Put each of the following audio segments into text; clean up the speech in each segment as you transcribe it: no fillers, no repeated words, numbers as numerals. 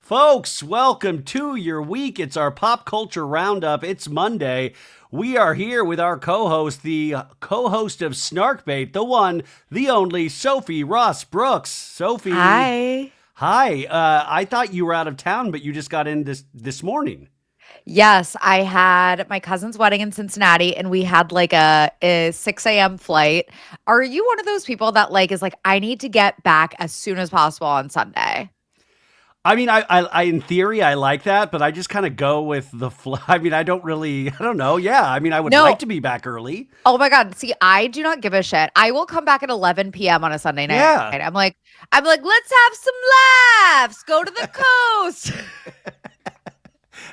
Folks, welcome to your week. It's our pop culture roundup. It's Monday. We are here with our co-host, the co-host of Snarkbait, the one, the only, Sophie Ross Brooks. Sophie. Hi. Hi. I thought you were out of town, but you just got in this morning. Yes, I had my cousin's wedding in Cincinnati and we had like a 6 a.m. flight. Are you one of those people that is like, I need to get back as soon as possible on Sunday? I mean, I in theory, I like that, but I just kind of go with the flow. I mean, I don't know. Yeah. I mean, I would No. like to be back early. Oh my God. See, I do not give a shit. I will come back at 11 p.m. on a Sunday night. Yeah. I'm like, let's have some laughs. Go to the coast.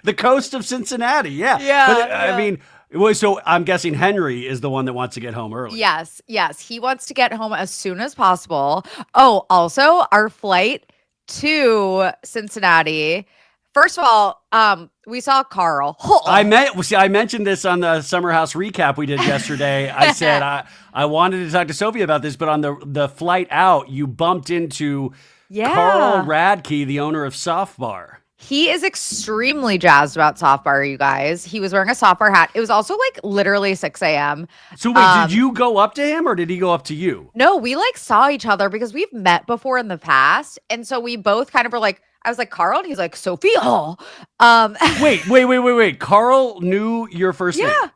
The coast of Cincinnati. Yeah. Yeah, But yeah. I mean, so I'm guessing Henry is the one that wants to get home early. Yes. He wants to get home as soon as possible. Oh, also, our flight to Cincinnati. First of all, we saw Carl. I mentioned this on the Summer House recap we did yesterday. I said I wanted to talk to Sophie about this, but on the flight out, you bumped into Carl Radke, the owner of Soft Bar. He is extremely jazzed about Soft Bar, you guys. He was wearing a Soft Bar hat. It was also literally 6 a.m. So wait, did you go up to him or did he go up to you? No, we saw each other because we've met before in the past. And so we both kind of were like, I was like, Carl, and he's like, Sophie. Oh. Wait. Carl knew your first name. Yeah.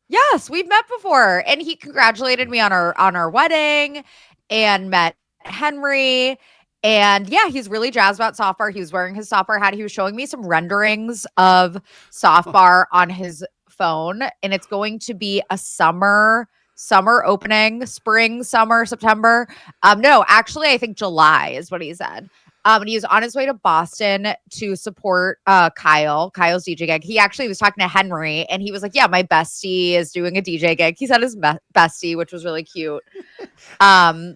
Yes, we've met before. And he congratulated me on our wedding and met Henry. And yeah, he's really jazzed about Soft Bar. He was wearing his Soft Bar hat. He was showing me some renderings of Soft Bar on his phone. And it's going to be a summer opening, spring, summer, September. No, actually, I think July is what he said. And he was on his way to Boston to support Kyle's DJ gig. He actually was talking to Henry and he was like, yeah, my bestie is doing a DJ gig. He said his bestie, which was really cute. How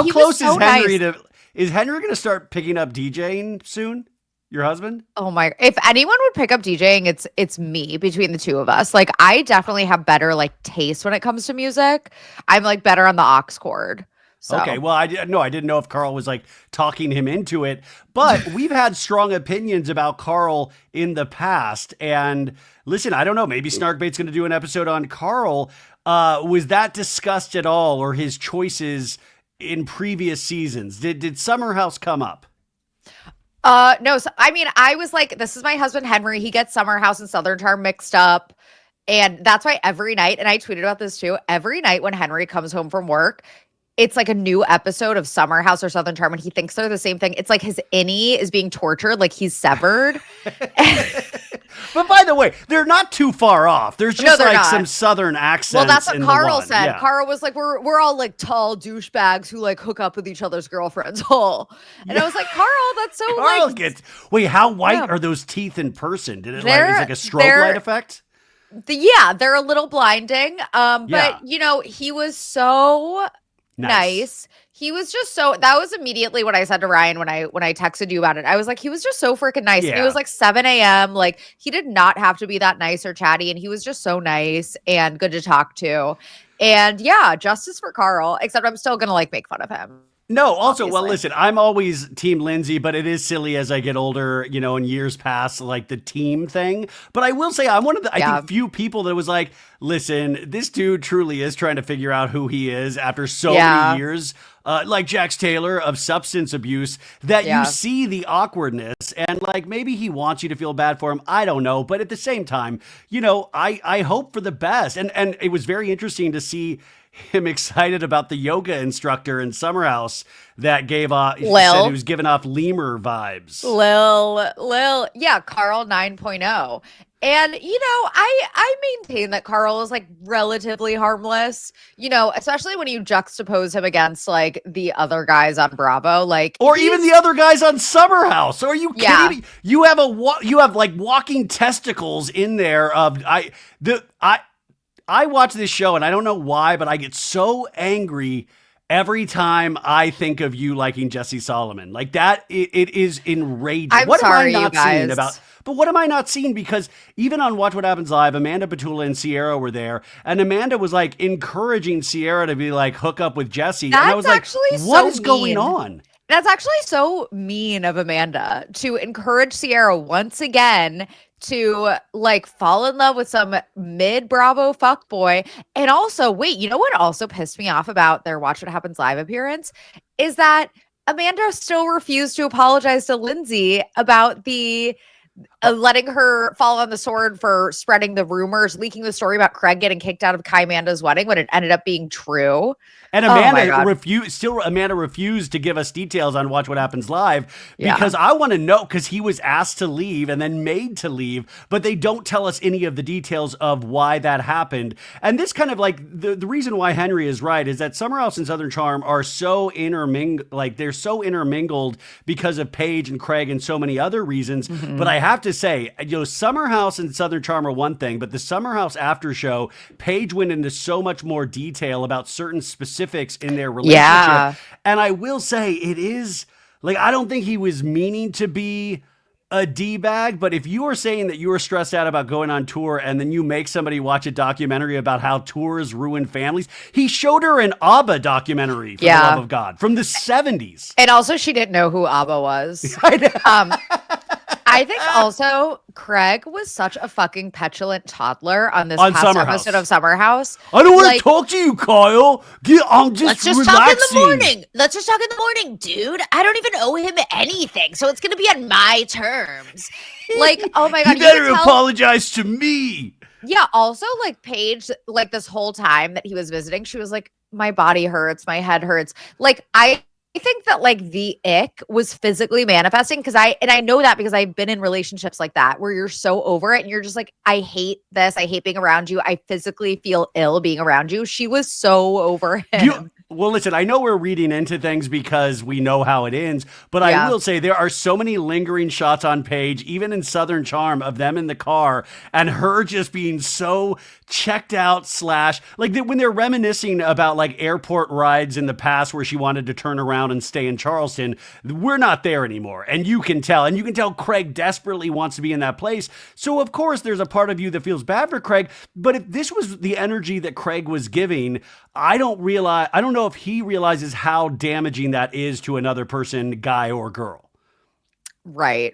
close is Henry to... Is Henry going to start picking up DJing soon? Your husband? Oh my! If anyone would pick up DJing, it's me. Between the two of us, I definitely have better taste when it comes to music. I'm better on the aux cord. So. Okay, well, I didn't know if Carl was talking him into it, but we've had strong opinions about Carl in the past. And listen, I don't know, maybe Snarkbait's going to do an episode on Carl. Was that discussed at all, or his choices in previous seasons? Did Summer House come up? No. So, I mean, I was like, this is my husband, Henry. He gets Summer House and Southern Charm mixed up. And that's why every night, and I tweeted about this too, every night when Henry comes home from work, it's a new episode of Summer House or Southern Charm, and he thinks they're the same thing. It's his innie is being tortured, he's severed. But by the way, they're not too far off. There's just some Southern accents. Well, that's what Carl said. Yeah. Carl was like, we're all tall douchebags who hook up with each other's girlfriends. And I was like, Carl, that's so Carl gets. Wait, how white are those teeth in person? Did it is it a strobe light effect? They're a little blinding. But he was so nice. He was just that was immediately what I said to Ryan when I texted you about it. I was like, he was just so freaking nice. Yeah. It was 7 a.m. He did not have to be that nice or chatty. And he was just so nice and good to talk to. And yeah, justice for Carl, except I'm still going to make fun of him. No, also, obviously. Well, listen, I'm always team Lindsay, but it is silly as I get older, and years pass, the team thing. But I will say I'm one of the, I think, few people that was like, listen, this dude truly is trying to figure out who he is after so many years, like Jax Taylor, of substance abuse, that you see the awkwardness and maybe he wants you to feel bad for him. I don't know. But at the same time, I hope for the best. And it was very interesting to see him excited about the yoga instructor in Summer House that gave off, he said he was giving off lemur vibes. Lil. Yeah, Carl 9.0. And, I maintain that Carl is relatively harmless, especially when you juxtapose him against the other guys on Bravo, or even the other guys on Summer House. Are you kidding me? You have walking testicles in there of I watch this show and I don't know why, but I get so angry every time I think of you liking Jesse Solomon. That it is enraging. What am I not seeing about? But what am I not seeing? Because even on Watch What Happens Live, Amanda Batula and Sierra were there, and Amanda was encouraging Sierra to be hook up with Jesse. That's and I was actually what so is going mean. on? That's actually so mean of Amanda to encourage Sierra once again to like fall in love with some mid-Bravo fuckboy. And also, wait, you know what also pissed me off about their Watch What Happens Live appearance is that Amanda still refused to apologize to Lindsay about the letting her fall on the sword for spreading the rumors, leaking the story about Craig getting kicked out of Kai Amanda's wedding when it ended up being true. And Amanda refused to give us details on Watch What Happens Live because I want to know, because he was asked to leave and then made to leave, but they don't tell us any of the details of why that happened. And this kind of like the reason why Henry is right is that Summer House and Southern Charm are so they're so intermingled because of Paige and Craig and so many other reasons. Mm-hmm. But I have to say, Summer House and Southern Charm are one thing, but the Summer House after show, Paige went into so much more detail about certain specifics in their relationship. Yeah. And I will say it is like, I don't think he was meaning to be a D-bag, but if you are saying that you were stressed out about going on tour and then you make somebody watch a documentary about how tours ruin families, he showed her an ABBA documentary, for the love of God, from the 70s. And also she didn't know who ABBA was. I think also Craig was such a fucking petulant toddler on this past episode of Summer House. I don't want to talk to you, Kyle. I'm just relaxing. Talk in the morning. Let's just talk in the morning, dude. I don't even owe him anything, so it's going to be on my terms. Like, oh my God. You better apologize to me. Yeah, also, like, Paige, like, this whole time that he was visiting, she was like, my body hurts, my head hurts. Like, I think that like the ick was physically manifesting because I know that because I've been in relationships like that where you're so over it and you're just like, I hate this. I hate being around you. I physically feel ill being around you. She was so over him. Well, listen, I know we're reading into things because we know how it ends, but I will say there are so many lingering shots on Paige, even in Southern Charm, of them in the car and her just being so checked out / like when they're reminiscing about like airport rides in the past where she wanted to turn around and stay in Charleston. We're not there anymore. And you can tell Craig desperately wants to be in that place. So of course there's a part of you that feels bad for Craig, but if this was the energy that Craig was giving, I don't know if he realizes how damaging that is to another person, guy or girl. Right.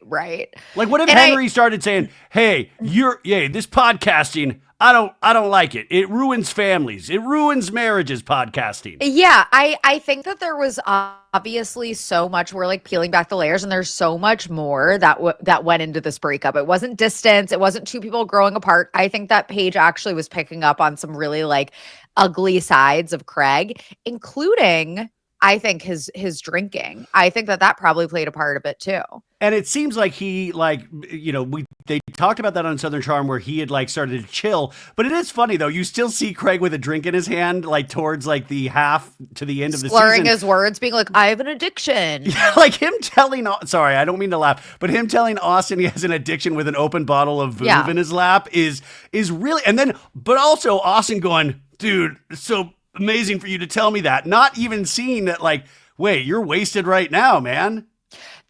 Like what if Henry started saying, hey, this podcasting, I don't like it. It ruins families. It ruins marriages, podcasting. Yeah, I think that there was obviously so much. We're like peeling back the layers and there's so much more that went into this breakup. It wasn't distance. It wasn't two people growing apart. I think that Paige actually was picking up on some really like ugly sides of Craig, including I think his drinking. I think that probably played a part of it too. And it seems like he they talked about that on Southern Charm where he had like started to chill. But it is funny though. You still see Craig with a drink in his hand, like towards like the half to the end of the season. Slurring his words, being like, I have an addiction. Yeah, like him telling, sorry, I don't mean to laugh, but him telling Austin he has an addiction with an open bottle of Vouv in his lap is really, and then, but also Austin going, dude, it's so amazing for you to tell me that. Not even seeing that like, wait, you're wasted right now, man.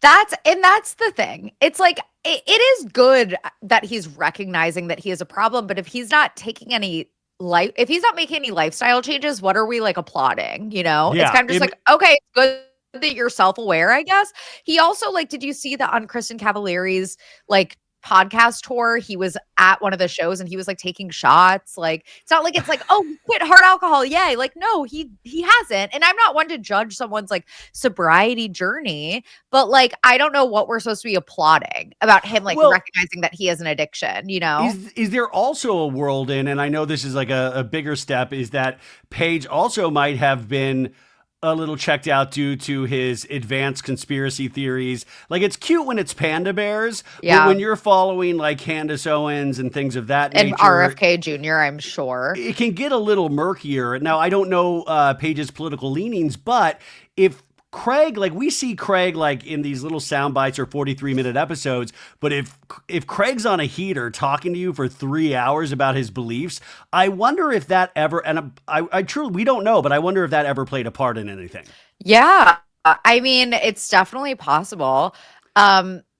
That's the thing. It's like, it is good that he's recognizing that he has a problem, but if he's not taking any if he's not making any lifestyle changes, what are we like applauding? You know, it's kind of just like, okay, it's good that you're self-aware, I guess. He also like, did you see that on Kristen Cavallari's like podcast tour, he was at one of the shows and he was like taking shots. Like it's not like it's like, oh, quit hard alcohol, yay. Like no, he hasn't. And I'm not one to judge someone's like sobriety journey, but like I don't know what we're supposed to be applauding about him like recognizing that he has an addiction, you know. Is there also a world in, and I know this is like a bigger step, is that Paige also might have been a little checked out due to his advanced conspiracy theories. Like it's cute when it's panda bears, but when you're following like Candace Owens and things of that nature, and RFK Jr., I'm sure it can get a little murkier. Now I don't know Paige's political leanings, but if Craig, like we see Craig like in these little sound bites or 43-minute episodes, but if Craig's on a heater talking to you for 3 hours about his beliefs, I wonder if that ever, and I truly, we don't know, but I wonder if that ever played a part in anything. Yeah. I mean, it's definitely possible.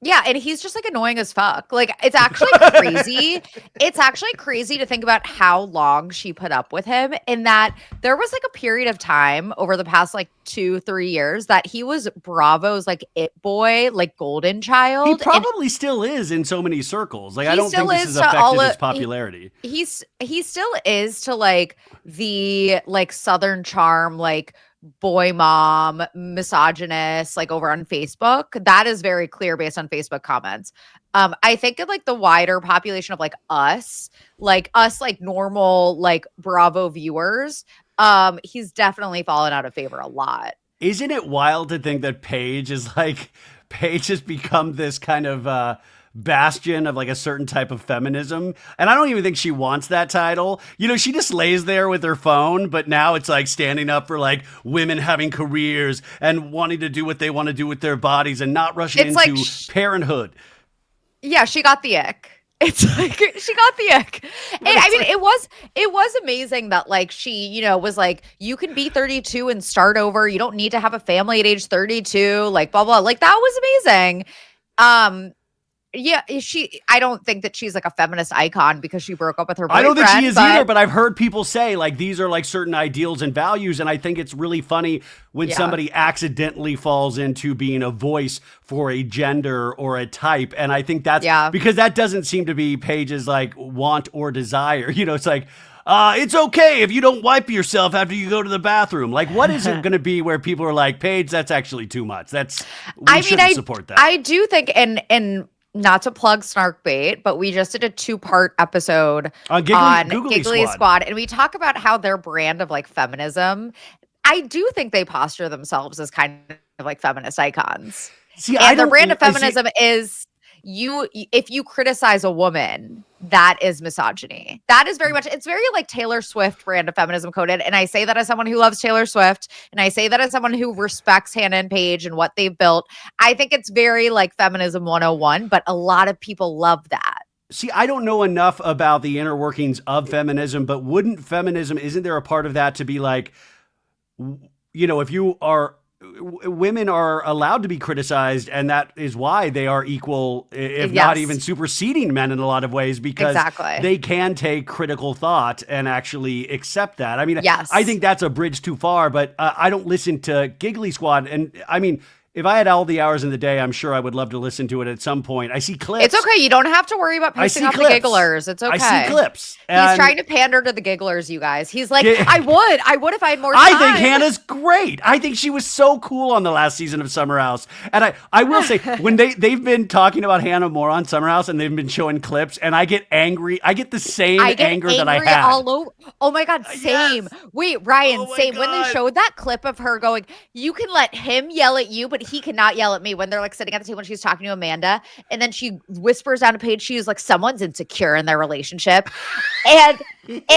Yeah, and he's just like annoying as fuck. Like it's actually crazy. It's actually crazy to think about how long she put up with him, in that there was like a period of time over the past like 2-3 years that he was Bravo's like it boy, like golden He child. And probably still is in so many circles. Like I he don't think still this is has to affected all his of popularity. he still is to like the like Southern charm, like boy mom misogynist, like over on Facebook. That is very clear based on Facebook comments. I think of like the wider population of like us like normal like Bravo viewers, he's definitely fallen out of favor a lot. Isn't it wild to think that Paige has become this kind of bastion of like a certain type of feminism? And I don't even think she wants that title. You know, she just lays there with her phone, but now it's like standing up for like women having careers and wanting to do what they want to do with their bodies and not rushing It's into like parenthood. Yeah, she got the ick. It's like she got the ick. And I mean, it was amazing that like she, you know, was like, you can be 32 and start over. You don't need to have a family at age 32, like blah blah. Like that was amazing. Yeah, I don't think that she's like a feminist icon because she broke up with her boyfriend. I don't think she is either, but I've heard people say like these are like certain ideals and values, and I think it's really funny when somebody accidentally falls into being a voice for a gender or a type, and I think that's because that doesn't seem to be Paige's like want or desire. You know, it's like it's okay if you don't wipe yourself after you go to the bathroom. Like, what is it going to be where people are like, Paige, that's actually too much. We shouldn't support that. I do think, and not to plug snark bait, but we just did a 2-part episode on Giggly Squad, and we talk about how their brand of like feminism, I do think they posture themselves as kind of like feminist icons. And their brand of feminism is if you criticize a woman, that is misogyny. That is very much, it's very like Taylor Swift brand of feminism coded. And I say that as someone who loves Taylor Swift. And I say that as someone who respects Hannah and Paige and what they've built. I think it's very like feminism 101, but a lot of people love that. See, I don't know enough about the inner workings of feminism, but isn't there a part of that to be like, you know, if you are, women are allowed to be criticized, and that is why they are equal, if not even superseding men in a lot of ways, because they can take critical thought and actually accept that. I mean, I think that's a bridge too far, but I don't listen to Giggly Squad. And I mean, if I had all the hours in the day, I'm sure I would love to listen to it at some point. I see clips. It's okay. You don't have to worry about pissing off the gigglers. It's okay. I see clips. He's trying to pander to the gigglers, you guys. He's like, I would if I had more time. I think Hannah's great. I think she was so cool on the last season of Summer House. And I will say, when they've been talking about Hannah more on Summer House and they've been showing clips, and I get angry. I get the same anger that I had. All over. Oh my God, same. Yes. Wait, Ryan, same. God. When they showed that clip of her going, you can let him yell at you, but he cannot yell at me, when they're like sitting at the table when she's talking to Amanda, and then she whispers down to Paige, she's like, someone's insecure in their relationship. And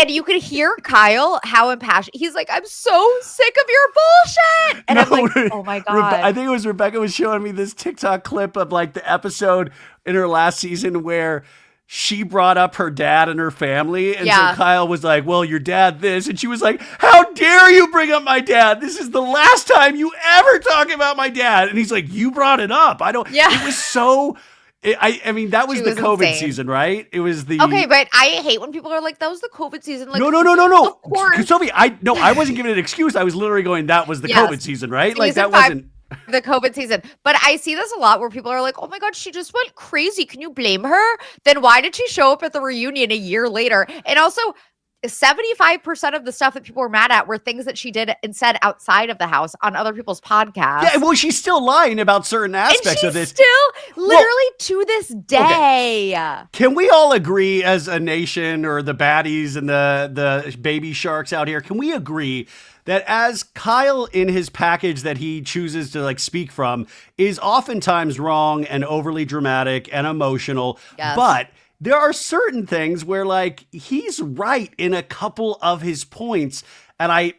you could hear Kyle, how impassioned. He's like, I'm so sick of your bullshit. And I'm like, oh my God. I think it was Rebecca was showing me this TikTok clip of like the episode in her last season where she brought up her dad and her family. And so Kyle was like, well, your dad this. And she was like, how dare you bring up my dad? This is the last time you ever talk about my dad. And he's like, you brought it up. It was so... I mean, that was the COVID season, right? It was the... Okay, but I hate when people are like, that was the COVID season. Like, no. Of course. Sophie, I wasn't giving an excuse. I was literally going, that was the COVID season, right? Like, that wasn't... The COVID season. But I see this a lot where people are like, oh my God, she just went crazy. Can you blame her? Then why did she show up at the reunion a year later? And also, 75% of the stuff that people were mad at were things that she did and said outside of the house on other people's podcasts. Yeah, well, she's still lying about certain aspects of this. Still, literally to this day. Okay. Can we all agree as a nation, or the baddies and the baby sharks out here, can we agree that as Kyle in his package that he chooses to like speak from is oftentimes wrong and overly dramatic and emotional, but there are certain things where like he's right in a couple of his points. And I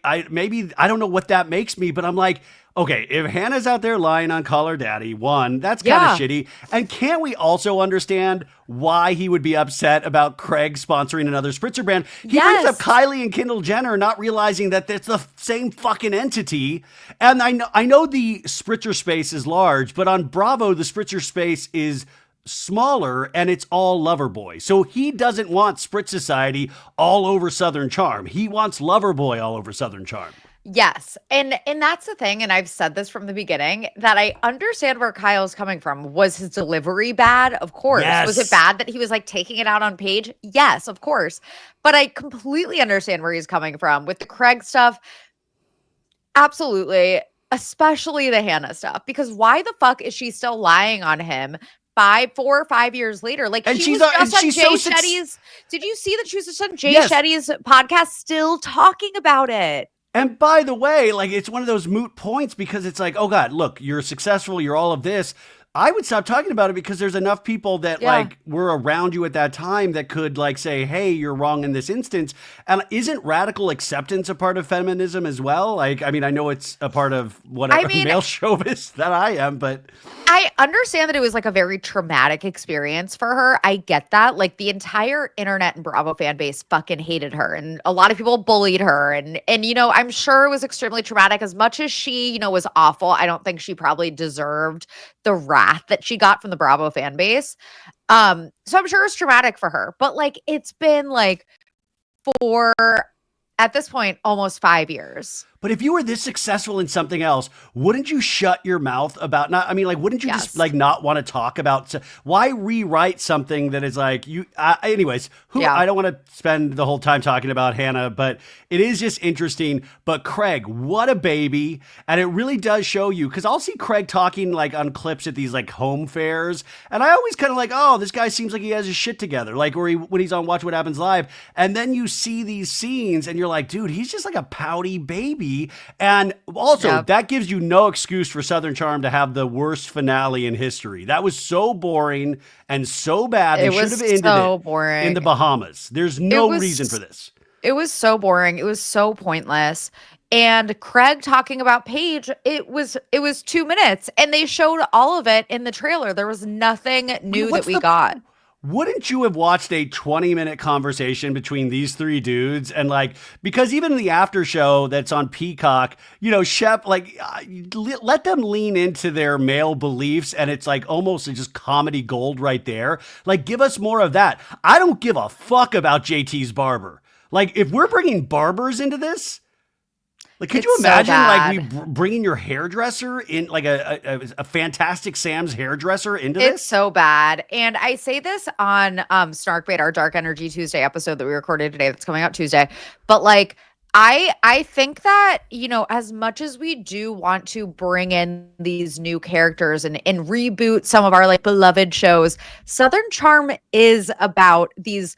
don't know what that makes me, but I'm like, Okay, if Hannah's out there lying on Call Her Daddy, one, that's kind of shitty. And can't we also understand why he would be upset about Craig sponsoring another spritzer brand? He brings up Kylie and Kendall Jenner, not realizing that it's the same fucking entity. And I know the spritzer space is large, but on Bravo, the spritzer space is smaller and it's all Loverboy. So he doesn't want Spritz Society all over Southern Charm. He wants Loverboy all over Southern Charm. Yes. And that's the thing. And I've said this from the beginning that I understand where Kyle's coming from. Was his delivery bad? Of course. Yes. Was it bad that he was like taking it out on Paige? Yes, of course. But I completely understand where he's coming from with the Craig stuff. Absolutely. Especially the Hannah stuff. Because why the fuck is she still lying on him 4 or 5 years later? Like, and she was just on Jay Shetty's. Did you see that she was just on Jay Shetty's podcast still talking about it? And by the way, like, it's one of those moot points because it's like, oh God, look, you're successful, you're all of this. I would stop talking about it because there's enough people that like were around you at that time that could like say, hey, you're wrong in this instance. And isn't radical acceptance a part of feminism as well? Like, I mean, I know it's a part of whatever male chauvinist that I am, but I understand that it was like a very traumatic experience for her. I get that. Like the entire internet and Bravo fan base fucking hated her and a lot of people bullied her. And you know, I'm sure it was extremely traumatic. As much as she, you know, was awful, I don't think she probably deserved the wrath that she got from the Bravo fan base. So I'm sure it's traumatic for her. But like it's been like for at this point almost 5 years. But if you were this successful in something else, wouldn't you shut your mouth about wouldn't you just like not want to talk about, why rewrite something that is like you, anyways, I don't want to spend the whole time talking about Hannah, but it is just interesting. But Craig, what a baby. And it really does show you, because I'll see Craig talking like on clips at these like home fairs. And I always kind of like, oh, this guy seems like he has his shit together. Like, or when he's on Watch What Happens Live. And then you see these scenes and you're like, dude, he's just like a pouty baby. And also, that gives you no excuse for Southern Charm to have the worst finale in history. That was so boring and so bad. They should have ended it in the Bahamas. There's no reason for this. It was so boring. It was so pointless. And Craig talking about Paige, it was 2 minutes, and they showed all of it in the trailer. There was nothing new that we got. Wouldn't you have watched a 20-minute conversation between these three dudes? And like, because even in the after show that's on Peacock, you know, Shep, like, let them lean into their male beliefs. And it's like almost just comedy gold right there. Like, give us more of that. I don't give a fuck about JT's barber. Like, if we're bringing barbers into this, like, could you imagine like bringing your hairdresser in, like a Fantastic Sam's hairdresser into this? It's so bad. And I say this on Snarkbait, our Dark Energy Tuesday episode that we recorded today that's coming out Tuesday. But like, I think that, you know, as much as we do want to bring in these new characters and reboot some of our like beloved shows, Southern Charm is about these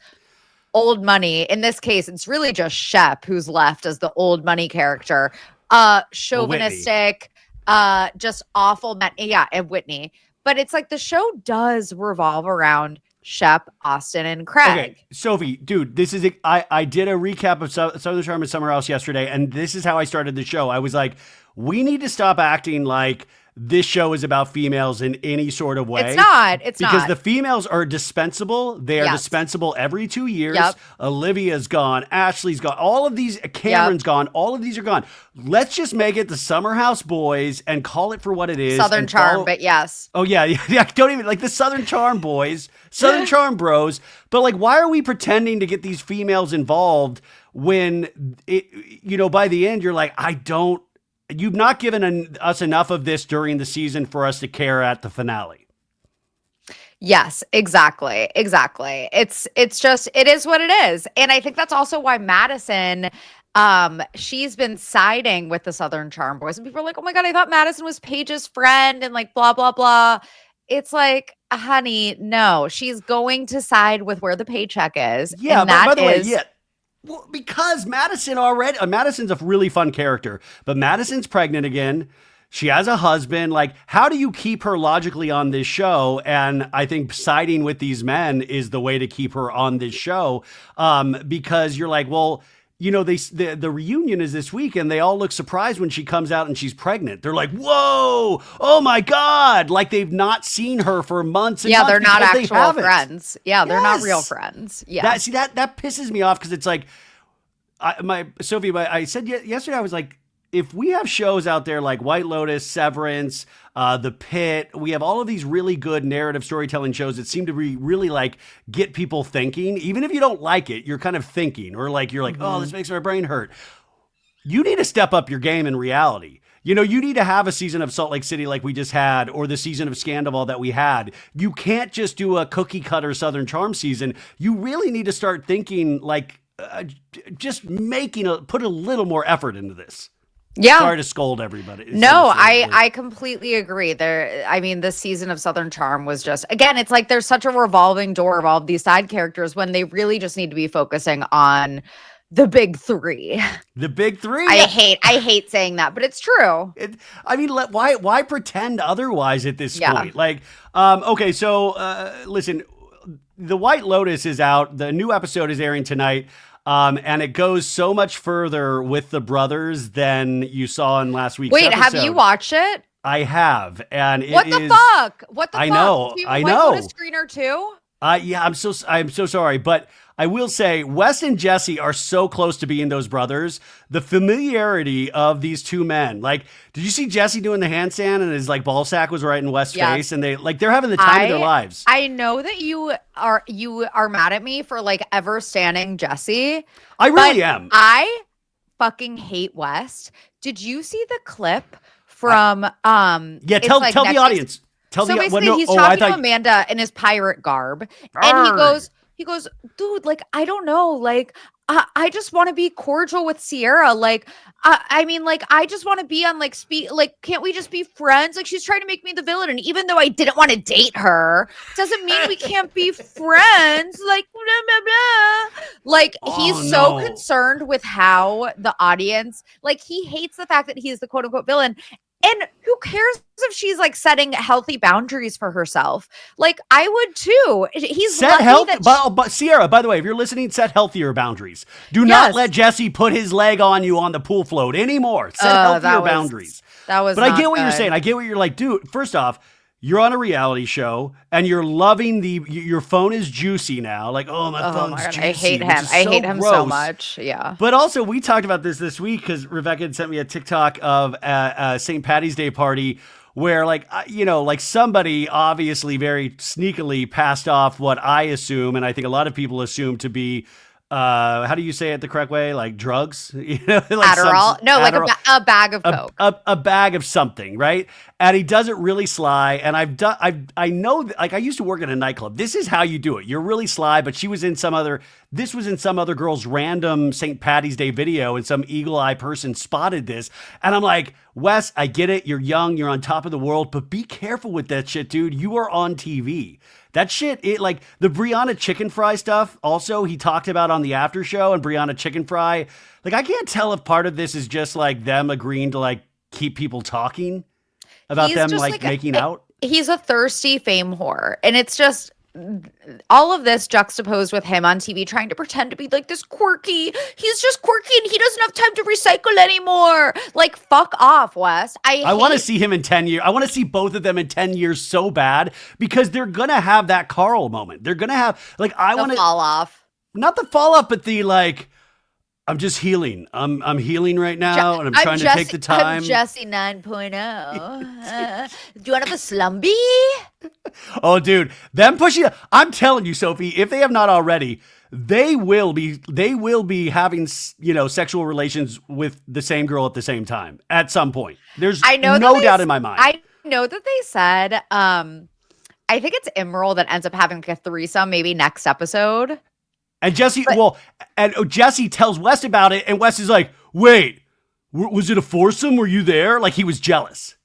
old money. In this case, it's really just Shep who's left as the old money character. Chauvinistic, just awful. And Whitney. But it's like the show does revolve around Shep, Austin, and Craig. Okay, Sophie, dude, this is I did a recap of Southern Charm and Summer House yesterday, and this is how I started the show. I was like, we need to stop acting like this show is about females in any sort of way. It's not. Because the females are dispensable. They are dispensable every 2 years. Yep. Olivia's gone. Ashley's gone. All of these, Cameron's gone. All of these are gone. Let's just make it the Summer House Boys and call it for what it is. Southern Charm, but yes. Oh, yeah. Don't even, like the Southern Charm Boys, Southern Charm Bros. But like, why are we pretending to get these females involved when, it, you know, by the end, you're like, you've not given us enough of this during the season for us to care at the finale. Yes, exactly. It's just, it is what it is. And I think that's also why Madison, she's been siding with the Southern Charm Boys. And people are like, oh my God, I thought Madison was Paige's friend and like blah, blah, blah. It's like, honey, no, she's going to side with where the paycheck is. Yeah, and by the way, well, because Madison's a really fun character, but Madison's pregnant again. She has a husband. Like, how do you keep her logically on this show? And I think siding with these men is the way to keep her on this show. Because you're like, well, the reunion is this week, and they all look surprised when she comes out and she's pregnant. They're like, "Whoa, oh my God!" Like they've not seen her for months. And months they're not actual friends. Yeah, they're not real friends. Yeah, that pisses me off because it's like, Sophie, I said yesterday, I was like, if we have shows out there like White Lotus, Severance, The Pit, we have all of these really good narrative storytelling shows that seem to be really like get people thinking. Even if you don't like it, you're kind of thinking, or like you're like, oh, this makes my brain hurt. You need to step up your game in reality. You need to have a season of Salt Lake City like we just had, or the season of Sandoval that we had. You can't just do a cookie cutter Southern Charm season. You really need to start thinking like just put a little more effort into this. Yeah. Sorry to scold everybody. No, I completely agree. This season of Southern Charm was just, again, it's like there's such a revolving door of all of these side characters when they really just need to be focusing on the big three. The big three? I hate saying that, but it's true. Why pretend otherwise at this point? Like, okay, so listen, The White Lotus is out. The new episode is airing tonight. And it goes so much further with the brothers than you saw in last week's episode. Have you watched it? I have, and what the fuck? What the fuck? I know. I know. White Lotus screener too? Yeah, I'm so sorry, but I will say Wes and Jesse are so close to being those brothers. The familiarity of these two men. Like, did you see Jesse doing the handstand and his like ball sack was right in Wes' face, and they're having the time of their lives. I know that you are mad at me for like ever standing Jesse. I really am. I fucking hate Wes. Did you see the clip from tell the audience. He's talking to Amanda in his pirate garb, and he goes, dude, like, I don't know, like, I just want to be cordial with Sierra, like, I just want to be on like can't we just be friends? Like, she's trying to make me the villain, and even though I didn't want to date her, doesn't mean we can't be friends. Like, blah blah blah. Like, he's so concerned with how the audience, like, he hates the fact that he's the quote unquote villain. And who cares if she's like setting healthy boundaries for herself? Like, I would too. He's set healthy. But Sierra, by the way, if you're listening, set healthier boundaries. Do not let Jesse put his leg on you on the pool float anymore. Set healthier boundaries. But I get what you're saying. I get what you're like, dude. First off, you're on a reality show and you're loving your phone is juicy now. Like, oh, my phone's juicy. I hate him. I hate him so much. Yeah. But also, we talked about this week because Rebecca had sent me a TikTok of a St. Patty's Day party where, like, like somebody obviously very sneakily passed off what I assume, and I think a lot of people assume to be, how do you say it the correct way? Like drugs? Like Adderall? Adderall. Like a bag of Coke. A bag of something, right? And he does it really sly. And I know, like, I used to work at a nightclub. This is how you do it. You're really sly, but this was in some other girl's random St. Patty's Day video, and some eagle eye person spotted this. And I'm like, Wes, I get it. You're young. You're on top of the world, but be careful with that shit, dude. You are on TV. That shit, like the Brianna chicken fry stuff, also he talked about on the after show, and Brianna chicken fry. Like, I can't tell if part of this is just like them agreeing to like keep people talking about them like making out. He's a thirsty fame whore. And it's just all of this juxtaposed with him on TV trying to pretend to be like this quirky. He's just quirky and he doesn't have time to recycle anymore. Like, fuck off, Wes. I want to see him in 10 years. I want to see both of them in 10 years so bad, because they're going to have that Carl moment. They're going to have, like, I want to fall off. Not the fall off, but the like, I'm just healing. I'm healing right now, and I'm trying to take the time. I'm Jesse 9.0. Do you want to have a slumby? Oh, dude, them pushing. I'm telling you, Sophie, if they have not already, they will be having, sexual relations with the same girl at the same time at some point. There's no doubt in my mind. I know that they said, I think it's Emerald that ends up having like a threesome maybe next episode. And Jesse, Jesse tells Wes about it, and Wes is like, wait, was it a foursome? Were you there? Like, he was jealous.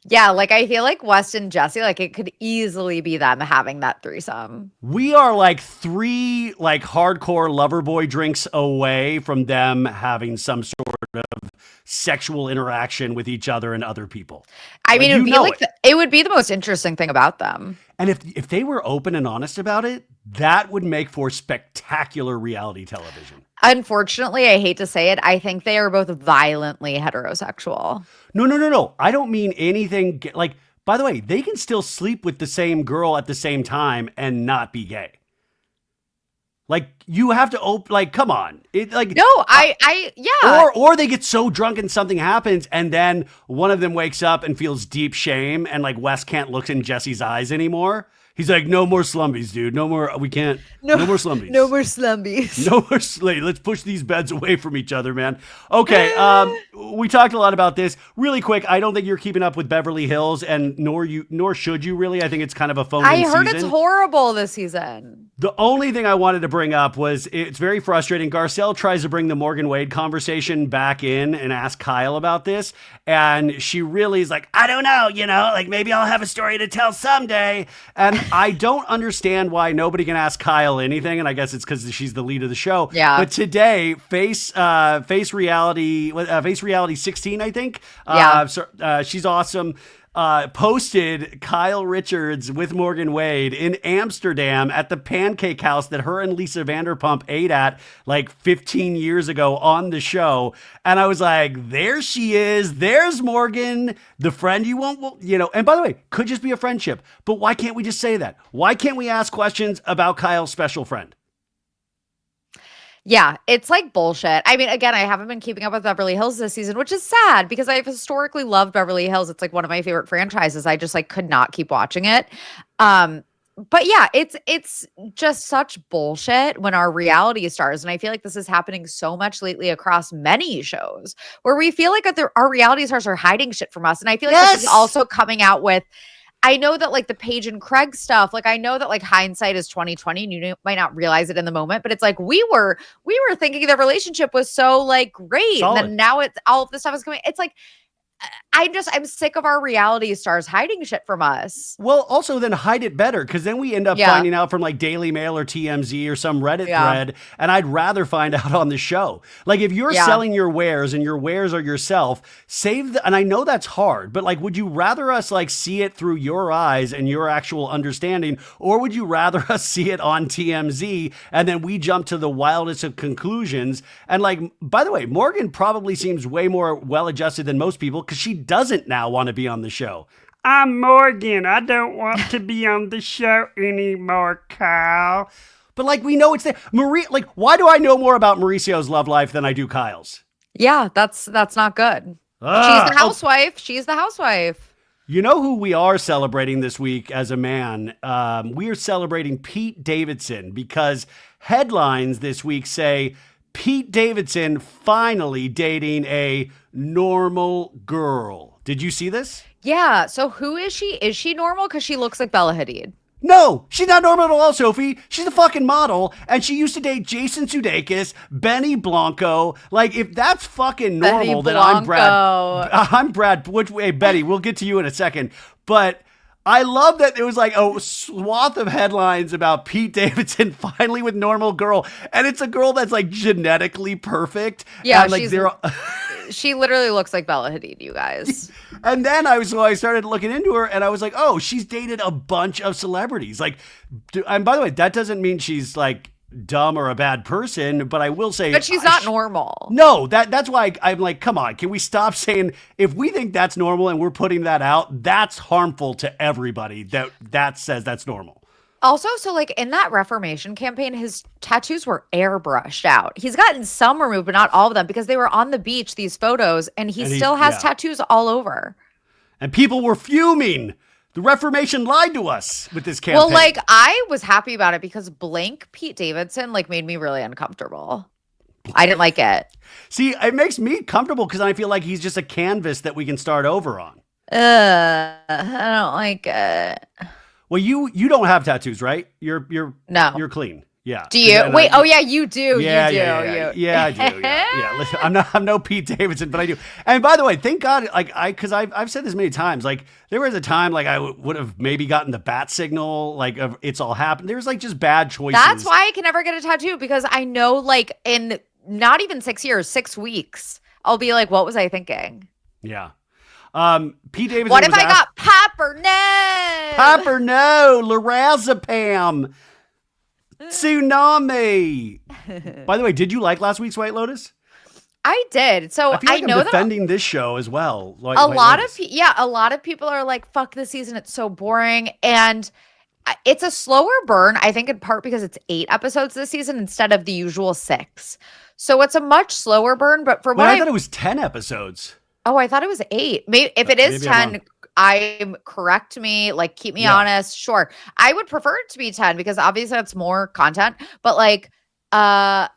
Yeah, like, I feel like Wes and Jesse, like, it could easily be them having that threesome. We are like 3 like hardcore lover boy drinks away from them having some sort of sexual interaction with each other and other people. I mean, it would be like it would be the most interesting thing about them. And if they were open and honest about it, that would make for spectacular reality television. Unfortunately, I hate to say it, I think they are both violently heterosexual. No. I don't mean anything like, by the way, they can still sleep with the same girl at the same time and not be gay. Like, you have to come on. Yeah. Or they get so drunk and something happens and then one of them wakes up and feels deep shame and like Wes can't look in Jesse's eyes anymore. He's like, no more slumbies, dude. No more, we can't. No more slumbies. No more slumbies. No more slay. Let's push these beds away from each other, man. Okay, we talked a lot about this. Really quick, I don't think you're keeping up with Beverly Hills, and nor should you really. I think it's kind of a phone-in season. I heard it's horrible this season. The only thing I wanted to bring up was it's very frustrating. Garcelle tries to bring the Morgan Wade conversation back in and ask Kyle about this, and she really is like, I don't know, like maybe I'll have a story to tell someday. And I don't understand why nobody can ask Kyle anything, and I guess it's because she's the lead of the show. Yeah. But today, Face Reality 16, I think. She's awesome. Posted Kyle Richards with Morgan Wade in Amsterdam at the pancake house that her and Lisa Vanderpump ate at like 15 years ago on the show. And I was like, there she is. There's Morgan, the friend you won't, and by the way, could just be a friendship, but why can't we just say that? Why can't we ask questions about Kyle's special friend? Yeah, it's like bullshit. I mean, again, I haven't been keeping up with Beverly Hills this season, which is sad because I've historically loved Beverly Hills. It's like one of my favorite franchises. I just like could not keep watching it. But yeah, it's just such bullshit when our reality stars, and I feel like this is happening so much lately across many shows where we feel like our reality stars are hiding shit from us. And I feel like this is also coming out with, I know that like the Paige and Craig stuff, like I know that like hindsight is 2020 and you might not realize it in the moment, but it's like we were thinking their relationship was so like great. Solid. And then now it's all of this stuff is coming. It's like, I'm sick of our reality stars hiding shit from us. Well, also then hide it better, because then we end up finding out from like Daily Mail or TMZ or some Reddit thread, and I'd rather find out on the show. Like if you're selling your wares and your wares are yourself, and I know that's hard, but like would you rather us like see it through your eyes and your actual understanding, or would you rather us see it on TMZ and then we jump to the wildest of conclusions? And like, by the way, Morgan probably seems way more well-adjusted than most people, because she doesn't now want to be on the show. I'm Morgan. I don't want to be on the show anymore, Kyle. But like, we know it's there. Why do I know more about Mauricio's love life than I do Kyle's? Yeah, that's not good. She's the housewife. She's the housewife. You know who we are celebrating this week as a man? We are celebrating Pete Davidson, because headlines this week say Pete Davidson finally dating a normal girl. Did you see this? Yeah. So who is she? Is she normal? Because she looks like Bella Hadid. No, she's not normal at all, Sophie. She's a fucking model, and she used to date Jason Sudeikis, Benny Blanco. Like, if that's fucking normal, then I'm Brad. Hey, Betty, we'll get to you in a second. But I love that there was like a swath of headlines about Pete Davidson finally with normal girl. And it's a girl that's like genetically perfect. Yeah, and like she literally looks like Bella Hadid, you guys. And then I started looking into her and I was like, oh, she's dated a bunch of celebrities. Like, and by the way, that doesn't mean she's like dumb or a bad person, but I will say, but she's not normal. No, that's why I'm like, come on, can we stop saying, if we think that's normal and we're putting that out, that's harmful to everybody that says that's normal. Also, so like in that Reformation campaign, his tattoos were airbrushed out. He's gotten some removed, but not all of them, because they were on the beach, these photos, and he still has tattoos all over. And people were fuming. The Reformation lied to us with this campaign. Well, like, I was happy about it because blank Pete Davidson, like, made me really uncomfortable. I didn't like it. See, it makes me comfortable because I feel like he's just a canvas that we can start over on. I don't like it. Well, you don't have tattoos, right? You're clean. Yeah. Do you? Wait. Oh, yeah, you do. Yeah, you do. Yeah, I do. Yeah. Listen, I'm no Pete Davidson, but I do. And by the way, thank God, like because I've said this many times. Like there was a time like I would have maybe gotten the bat signal, like of it's all happened. There's like just bad choices. That's why I can never get a tattoo, because I know like in not even 6 years, 6 weeks, I'll be like, what was I thinking? Yeah. Pete Davidson. What if I got pop or no? Pop or no? Lorazepam. Tsunami. By the way, did you like last week's White Lotus? I did. So I know I'm defending this show as well. A lot of people are like, fuck this season. It's so boring. And it's a slower burn, I think in part because it's 8 episodes this season instead of the usual 6. So it's a much slower burn. But I thought it was 10 episodes. Oh, I thought it was 8. Maybe if it is 10, correct me, like keep me honest. Sure. I would prefer it to be 10 because obviously that's more content. But like, I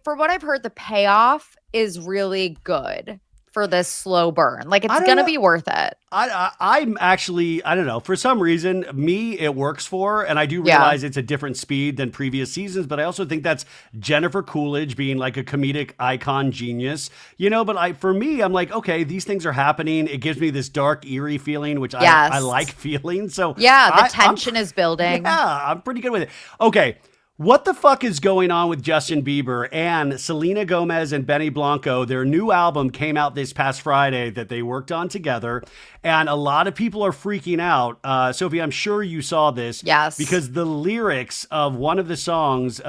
for what I've heard, the payoff is really good for this slow burn. Like it's gonna be worth it. I'm actually, I don't know, for some reason, it works for, and I do realize it's a different speed than previous seasons, but I also think that's Jennifer Coolidge being like a comedic icon genius, but for me, I'm like, okay, these things are happening. It gives me this dark, eerie feeling, which I like feeling. So the tension is building. Yeah, I'm pretty good with it. Okay. What the fuck is going on with Justin Bieber and Selena Gomez and Benny Blanco? Their new album came out this past Friday that they worked on together, and a lot of people are freaking out. Sophie, I'm sure you saw this. Yes. Because the lyrics of one of the songs,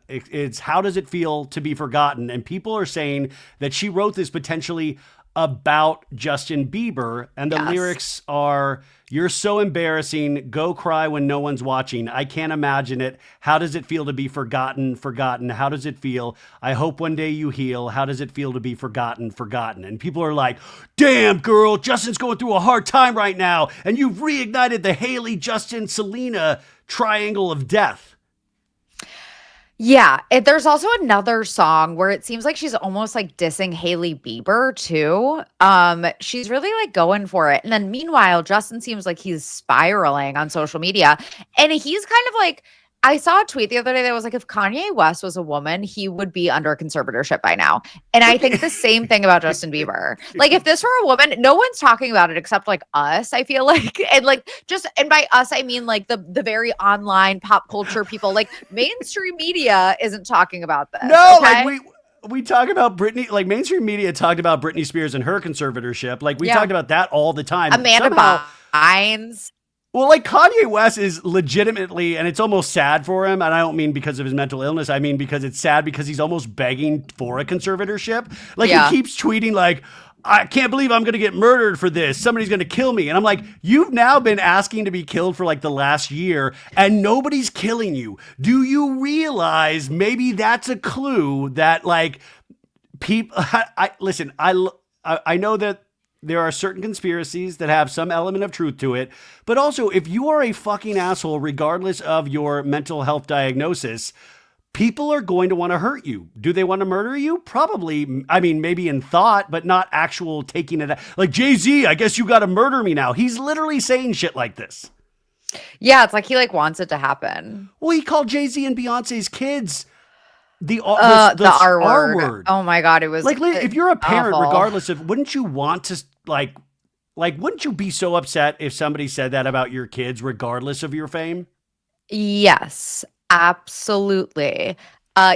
it's How Does It Feel to Be Forgotten? And people are saying that she wrote this potentially about Justin Bieber, and the lyrics are, "You're so embarrassing. Go cry when no one's watching. I can't imagine it. How does it feel to be forgotten? Forgotten. How does it feel? I hope one day you heal. How does it feel to be forgotten? Forgotten." And people are like, damn, girl, Justin's going through a hard time right now, and you've reignited the Haley, Justin, Selena triangle of death. Yeah, there's also another song where it seems like she's almost like dissing Hailey Bieber too. She's really like going for it. And then meanwhile, Justin seems like he's spiraling on social media. And he's kind of like, I saw a tweet the other day that was like, if Kanye West was a woman, he would be under conservatorship by now. And I think the same thing about Justin Bieber. Like if this were a woman, no one's talking about it except like us, I feel like. And like and by us, I mean like the very online pop culture people, like mainstream media isn't talking about this. No, okay? Like we talk about Brittany, like mainstream media talked about Britney Spears and her conservatorship. Like we talked about that all the time. Amanda Bynes. Well, like Kanye West is legitimately, and it's almost sad for him, and I don't mean because of his mental illness, I mean because it's sad because he's almost begging for a conservatorship. Like he keeps tweeting like, I can't believe I'm going to get murdered for this. Somebody's going to kill me. And I'm like, you've now been asking to be killed for like the last year and nobody's killing you. Do you realize maybe that's a clue that like people, listen, I know that there are certain conspiracies that have some element of truth to it, but also if you are a fucking asshole, regardless of your mental health diagnosis, people are going to want to hurt you. Do they want to murder you? Probably. I mean, maybe in thought, but not actual taking it. Like Jay-Z, I guess you got to murder me now. He's literally saying shit like this. Yeah, it's like he like wants it to happen. Well, he called Jay-Z and Beyonce's kids the R word. Oh my God, it was like if you're a parent, awful. regardless of, wouldn't you want to like wouldn't you be so upset if somebody said that about your kids, regardless of your fame? Yes, absolutely.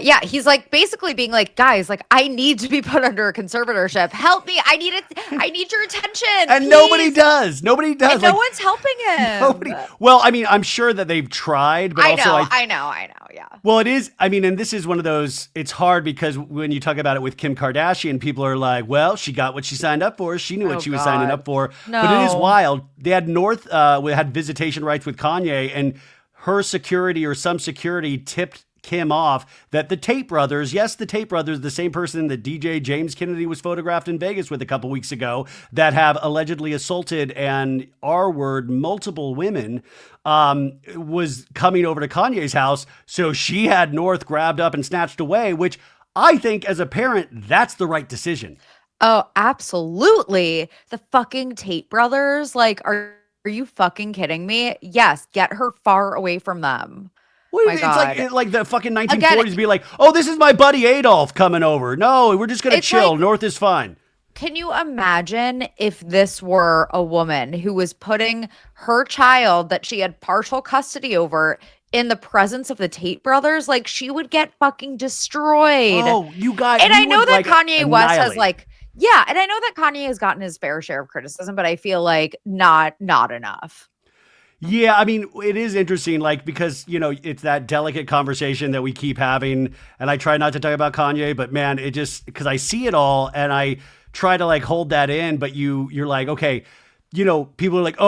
Yeah, he's like basically being like, guys, like I need to be put under a conservatorship. Help me. I need it. I need your attention. And please. Nobody does. Nobody does. And no one's helping him. Well, I mean, I'm sure that they've tried, but I know. Yeah. Well, it is. I mean, and this is one of those, it's hard because when you talk about it with Kim Kardashian, people are like, well, she got what she signed up for. She knew what she was signing up for. No. But it is wild. They had had visitation rights with Kanye, and her security or some security tipped Kim off that the Tate brothers, the same person that DJ James Kennedy was photographed in Vegas with a couple weeks ago, that have allegedly assaulted and R-word multiple women, was coming over to Kanye's house. So she had North grabbed up and snatched away, which I think as a parent, that's the right decision. Oh, absolutely. The fucking Tate brothers, like, are you fucking kidding me? Yes, get her far away from them. Well, it's like the fucking 1940s be like, oh, this is my buddy Adolf coming over. No, we're just going to chill. Like, North is fine. Can you imagine if this were a woman who was putting her child that she had partial custody over in the presence of the Tate brothers? Like, she would get fucking destroyed. Oh, you guys. And I know that Kanye West has like, Yeah, and I know that Kanye has gotten his fair share of criticism, but I feel like not enough. Yeah, I mean, it is interesting, like, because, you know, it's that delicate conversation that we keep having. And I try not to talk about Kanye, but man, it just, because I see it all and I try to like hold that in, but you're like, okay, you know, people are like,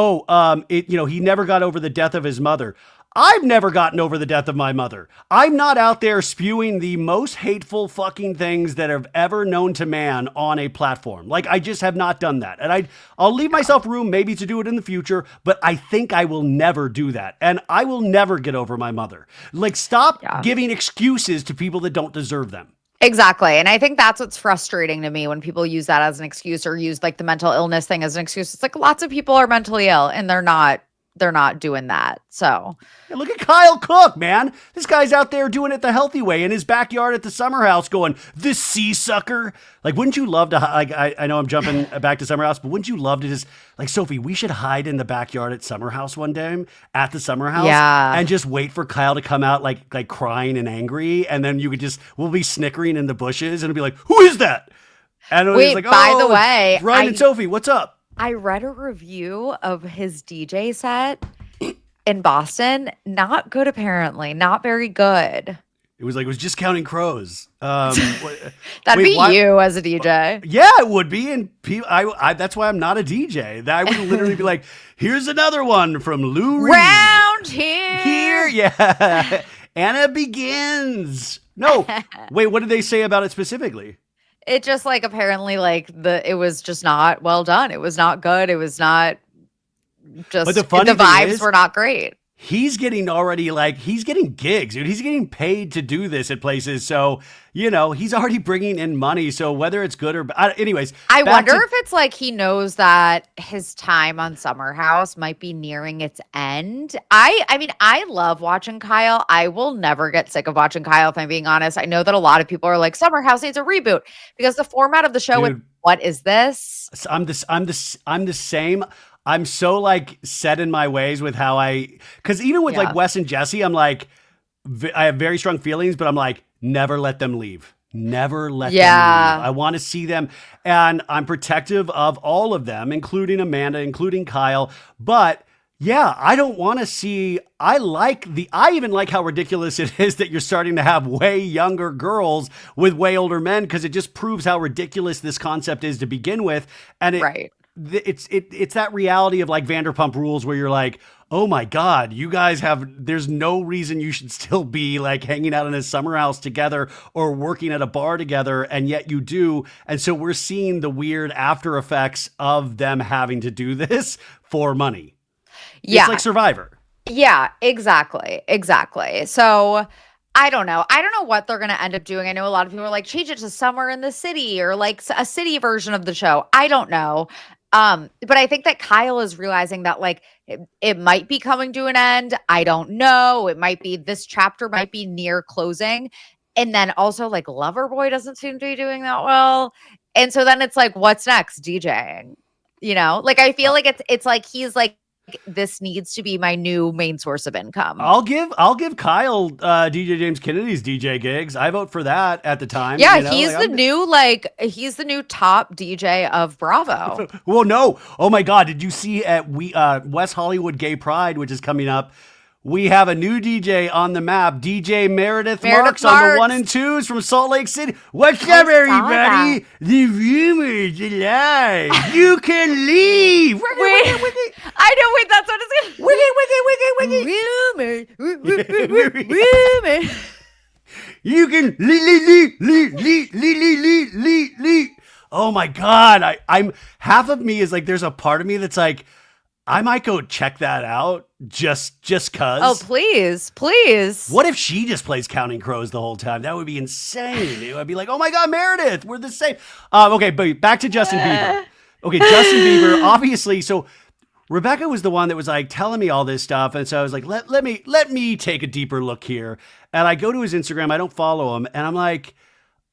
you know, he never got over the death of his mother. I've never gotten over the death of my mother. I'm not out there spewing the most hateful fucking things that have ever known to man on a platform. Like, I just have not done that. And I'll leave myself room maybe to do it in the future, but I think I will never do that. And I will never get over my mother. Like, stop giving excuses to people that don't deserve them. Exactly. And I think that's what's frustrating to me when people use that as an excuse or use like the mental illness thing as an excuse. It's like lots of people are mentally ill and they're not doing that. So yeah, look at Kyle Cook, man. This guy's out there doing it the healthy way in his backyard at the summer house going, this sea sucker. Like, wouldn't you love to, like, I know I'm jumping back to summer house, but wouldn't you love to just, like, Sophie, we should hide in the backyard at summer house one day at the summer house and just wait for Kyle to come out like crying and angry. And then we'll be snickering in the bushes and it'll be like, who is that? And wait, like, by the way, Ryan and Sophie, what's up? I read a review of his DJ set in Boston. Not good, apparently. Not very good. It was just Counting Crows. That'd be you as a DJ. Yeah, it would be. And that's why I'm not a DJ. I would literally be like, here's another one from Lou Reed. Round here. Yeah. Anna Begins. No, wait, what did they say about it specifically? It just like apparently like it was just not well done. It was not good. It was not just but the vibes were not great. He's getting gigs, dude. He's getting paid to do this at places. So, you know, he's already bringing in money. So whether it's good or anyways, I wonder if it's like he knows that his time on Summer House might be nearing its end. I mean, I love watching Kyle. I will never get sick of watching Kyle, if I'm being honest. I know that a lot of people are like, Summer House needs a reboot because the format of the show is, what is this? I'm the same. I'm so like set in my ways with how because even with like Wes and Jesse, I'm like, I have very strong feelings, but I'm like, never let them leave. Never let them leave. I want to see them. And I'm protective of all of them, including Amanda, including Kyle. But yeah, I don't want to see, I even like how ridiculous it is that you're starting to have way younger girls with way older men, because it just proves how ridiculous this concept is to begin with. And it's that reality of like Vanderpump Rules where you're like, oh my God, you guys there's no reason you should still be like hanging out in a summer house together or working at a bar together. And yet you do. And so we're seeing the weird after effects of them having to do this for money. Yeah. It's like Survivor. Yeah, exactly. So I don't know what they're going to end up doing. I know a lot of people are like, change it to Summer in the City or like a city version of the show. I don't know. But I think that Kyle is realizing that like it might be coming to an end. I don't know. It might be, this chapter might be near closing. And then also like Loverboy doesn't seem to be doing that well. And so then it's like, what's next? DJing, you know, like I feel like it's like he's like, this needs to be my new main source of income. I'll give Kyle DJ James Kennedy's DJ gigs. I vote for that at the time. Yeah, you know? He's the new top DJ of Bravo. Well, no. Oh my God. Did you see at West Hollywood Gay Pride, which is coming up? We have a new DJ on the map, DJ Meredith Marks on the 1 and 2s from Salt Lake City. What's up, everybody? The rumors alive. You can leave. Wait, I know. Wait, that's what it's going to be. Rumors. You can leave. Oh my God. I'm half of me is like, there's a part of me that's like, I might go check that out just cause. Oh, please. What if she just plays Counting Crows the whole time? That would be insane. It would be like, oh my God, Meredith, we're the same. Okay, but back to Justin Bieber. Okay, Justin Bieber, obviously. So Rebecca was the one that was like telling me all this stuff. And so I was like, let me take a deeper look here. And I go to his Instagram. I don't follow him. And I'm like,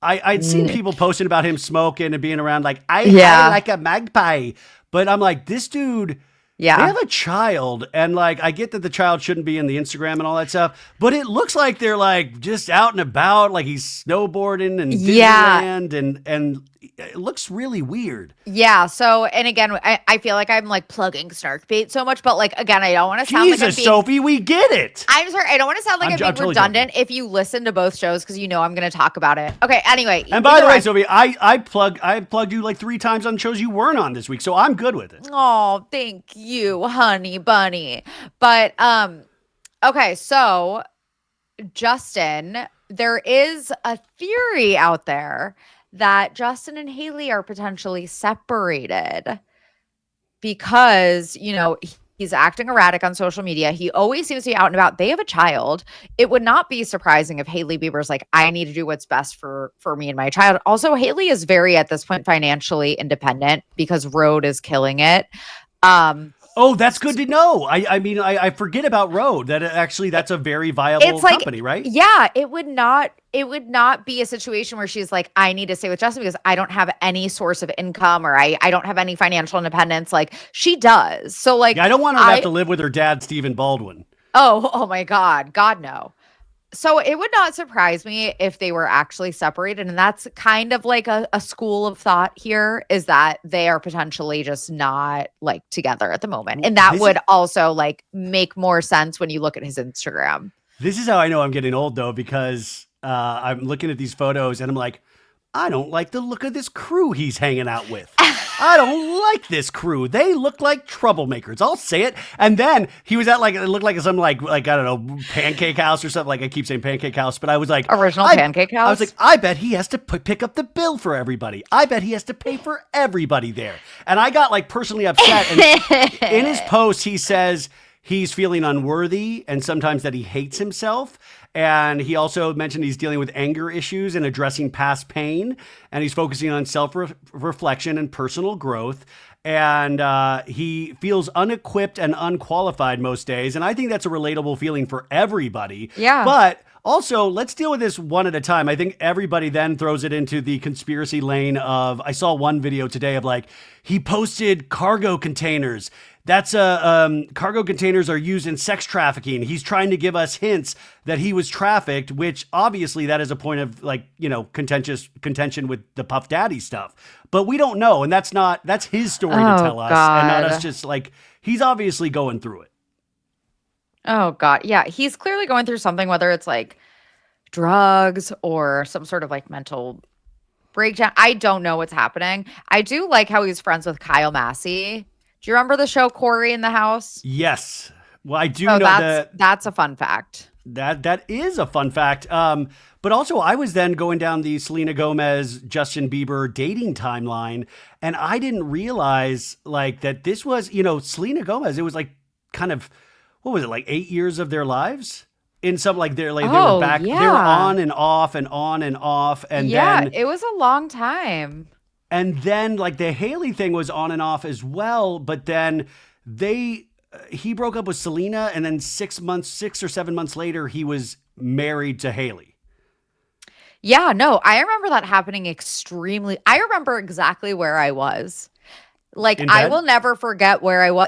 I'd seen people posting about him smoking and being around like, I like a magpie. But I'm like, this dude... Yeah. They have a child, and like I get that the child shouldn't be in the Instagram and all that stuff, but it looks like they're like just out and about, like he's snowboarding and Disneyland, and it looks really weird. Yeah. So, and again, I feel like I'm like plugging snark bait so much, but like, again, I don't want to sound like I'm being, Sophie, we get it. I'm sorry. I don't want to sound like I'm being totally redundant if you listen to both shows because you know I'm going to talk about it. Okay. Anyway. And by the way, Sophie, I plugged you like 3 times on shows you weren't on this week, so I'm good with it. Oh, thank you, honey bunny. But okay, so Justin, there is a theory out there that Justin and Haley are potentially separated because, you know, he's acting erratic on social media. He always seems to be out and about. They have a child. It would not be surprising if Hailey Bieber's like, I need to do what's best for me and my child. Also, Hailey is very, at this point, financially independent because RHOBH is killing it. Oh, that's good to know. I mean, I forget about RHOBH. That actually, that's a very viable company, right? Yeah, it would not be a situation where she's like, I need to stay with Justin because I don't have any source of income or I don't have any financial independence. Like she does. So like, yeah, I don't want her to have to live with her dad, Stephen Baldwin. Oh my God. God, no. So it would not surprise me if they were actually separated. And that's kind of like a school of thought here is that they are potentially just not like together at the moment. And that would also like make more sense when you look at his Instagram. This is how I know I'm getting old though, because I'm looking at these photos and I'm like, I don't like the look of this crew he's hanging out with. I don't like this crew. They look like troublemakers. I'll say it. And then he was at like, it looked like some like I don't know, pancake house or something. Like I keep saying pancake house, but I was like. Original pancake house? I was like, I bet he has to pick up the bill for everybody. I bet he has to pay for everybody there. And I got like personally upset. And in his post, he says he's feeling unworthy and sometimes that he hates himself. And he also mentioned he's dealing with anger issues and addressing past pain. And he's focusing on self-reflection and personal growth. And he feels unequipped and unqualified most days. And I think that's a relatable feeling for everybody. Yeah. But also, let's deal with this one at a time. I think everybody then throws it into the conspiracy lane of, I saw one video today of like, he posted cargo containers. That's cargo containers are used in sex trafficking. He's trying to give us hints that he was trafficked, which obviously that is a point of like, you know, contention with the Puff Daddy stuff. But we don't know. And that's his story to tell us and not us just like, he's obviously going through it. Oh God. Yeah. He's clearly going through something, whether it's like drugs or some sort of like mental breakdown. I don't know what's happening. I do like how he's friends with Kyle Massey. Do you remember the show Corey in the House? Yes. Well, I do know that. That's a fun fact. That is a fun fact. But also I was then going down the Selena Gomez, Justin Bieber dating timeline. And I didn't realize like that this was, you know, Selena Gomez, it was like kind of, what was it? Like 8 years of their lives? In some like they were back, they were on and off and on and off. And then it was a long time. And then like the Hailey thing was on and off as well. But then he broke up with Selena and then 6 or 7 months later, he was married to Hailey. Yeah, no, I remember that happening I remember exactly where I was. Like, I will never forget where I was.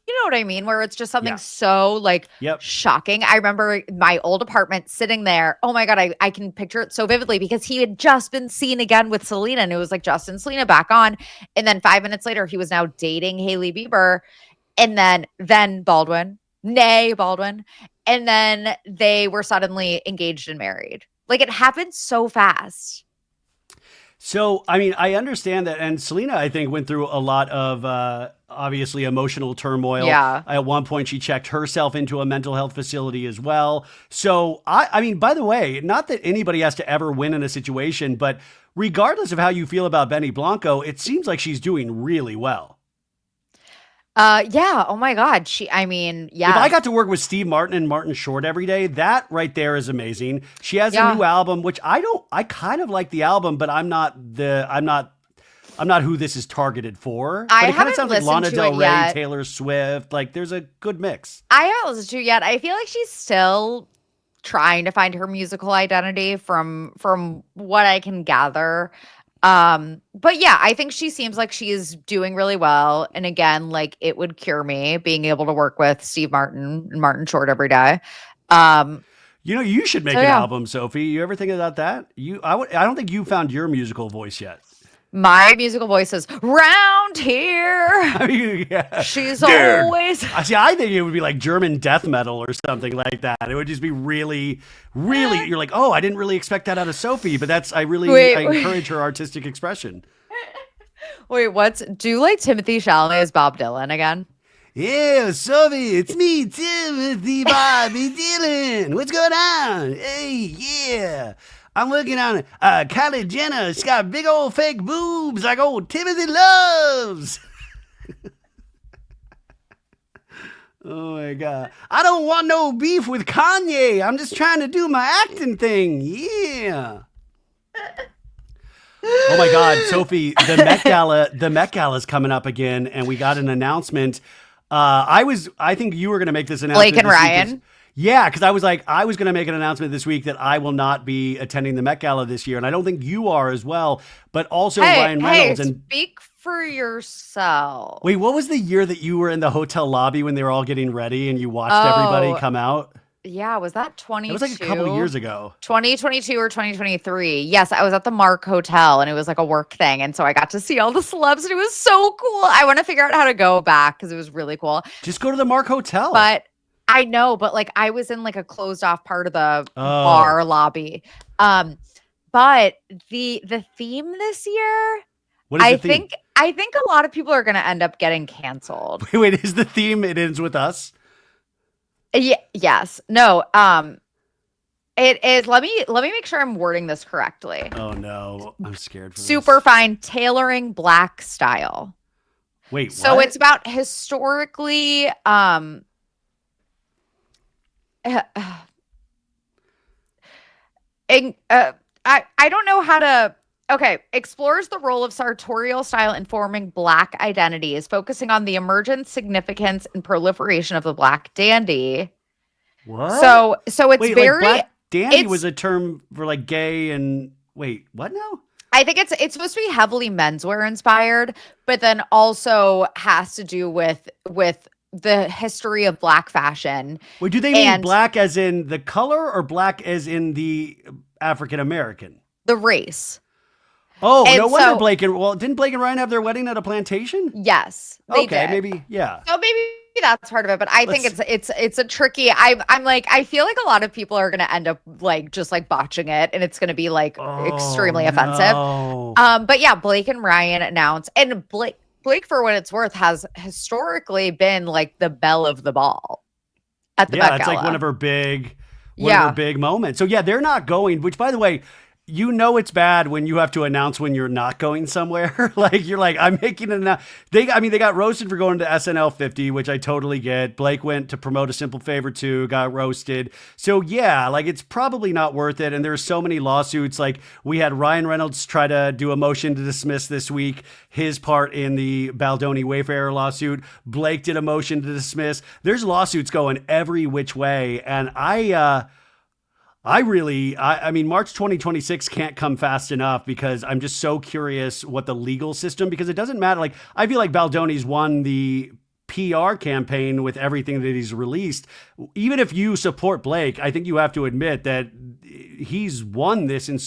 You know what I mean? Where it's just something so like shocking. I remember my old apartment sitting there. Oh my God, I can picture it so vividly because he had just been seen again with Selena and it was like Justin Selena back on. And then 5 minutes later, he was now dating Hailey Bieber and then Baldwin. And then they were suddenly engaged and married. Like it happened so fast. So, I mean, I understand that. And Selena, I think, went through a lot of obviously emotional turmoil. Yeah. At one point, she checked herself into a mental health facility as well. So, I mean, by the way, not that anybody has to ever win in a situation, but regardless of how you feel about Benny Blanco, it seems like she's doing really well. Yeah. Oh my God. If I got to work with Steve Martin and Martin Short every day, that right there is amazing. She has a new album, which I kind of like the album, but I'm not who this is targeted for. But it kind of sounds like Lana Del Rey, Taylor Swift. Like there's a good mix. I haven't listened to it yet. I feel like she's still trying to find her musical identity from what I can gather. But yeah, I think she seems like she's doing really well. And again, like it would cure me being able to work with Steve Martin and Martin Short every day. You know, you should make an album, Sophie. You ever think about that? I don't think you found your musical voice yet. My musical voice is round here. I mean, yeah. She's always. I think it would be like German death metal or something like that. It would just be really, really. You're like, oh, I didn't really expect that out of Sophie, but I encourage her artistic expression. Wait, do you like Timothy Chalamet as Bob Dylan again? Yeah, Sophie, it's me, Timothy Bobby Dylan. What's going on? Hey, yeah. I'm working on Kylie Jenner. She's got big old fake boobs like old Timothy loves. Oh, my God. I don't want no beef with Kanye. I'm just trying to do my acting thing. Yeah. Oh, my God, Sophie, the Met Gala is coming up again, and we got an announcement. I think you were going to make this announcement. Blake and Ryan. Yeah, because I was going to make an announcement this week that I will not be attending the Met Gala this year, and I don't think you are as well, but also Ryan Reynolds. Hey, speak for yourself. Wait, what was the year that you were in the hotel lobby when they were all getting ready and you watched everybody come out? Yeah, was that 22? It was like a couple of years ago. 2022 or 2023. Yes, I was at the Mark Hotel and it was like a work thing. And so I got to see all the celebs and it was so cool. I want to figure out how to go back because it was really cool. Just go to the Mark Hotel. But I know, but like I was in like a closed off part of the bar lobby. But the theme this year, what is the theme? I think a lot of people are going to end up getting canceled. Wait, is the theme It Ends With Us? Yeah, yes. No, it is. Let me make sure I'm wording this correctly. Oh no, I'm scared for Super fine tailoring black style. Wait, what? So it's about historically I don't know how to. Okay, explores the role of sartorial style informing Black identities, focusing on the emergence, significance, and proliferation of the Black dandy. What? So it's very. Like Black dandy was a term for like gay and wait, what now? I think it's supposed to be heavily menswear inspired, but then also has to do with the history of Black fashion. Wait, do they mean Black as in the color or Black as in the African American? The race. Oh, and no wonder didn't Blake and Ryan have their wedding at a plantation? Yes, they did. Maybe, yeah. So maybe that's part of it, but I think it's a tricky. I'm like, I feel like a lot of people are going to end up like just like botching it, and it's going to be like extremely offensive. But yeah, Blake and Ryan announced, and Blake, for what it's worth, has historically been like the belle of the ball at the Met Gala. It's like one of her big moments. So yeah, they're not going. Which, by the way, you know it's bad when you have to announce when you're not going somewhere. Like you're like, I'm making an they got roasted for going to SNL 50, which I totally get. Blake went to promote A Simple Favor 2, got roasted. So yeah, like it's probably not worth it. And there's so many lawsuits. Like we had Ryan Reynolds try to do a motion to dismiss this week his part in the Baldoni Wayfarer lawsuit. Blake did a motion to dismiss. There's lawsuits going every which way. And I mean, March 2026 can't come fast enough because I'm just so curious what the legal system, because it doesn't matter. Like, I feel like Baldoni's won the PR campaign with everything that he's released. Even if you support Blake, I think you have to admit that he's won this and,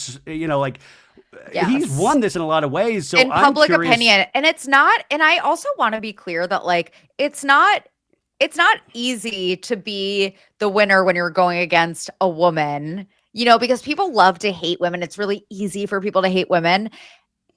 he's won this in a lot of ways. So in public opinion, and it's not, and I also want to be clear that like, it's not easy to be the winner when you're going against a woman, because people love to hate women. It's really easy for people to hate women.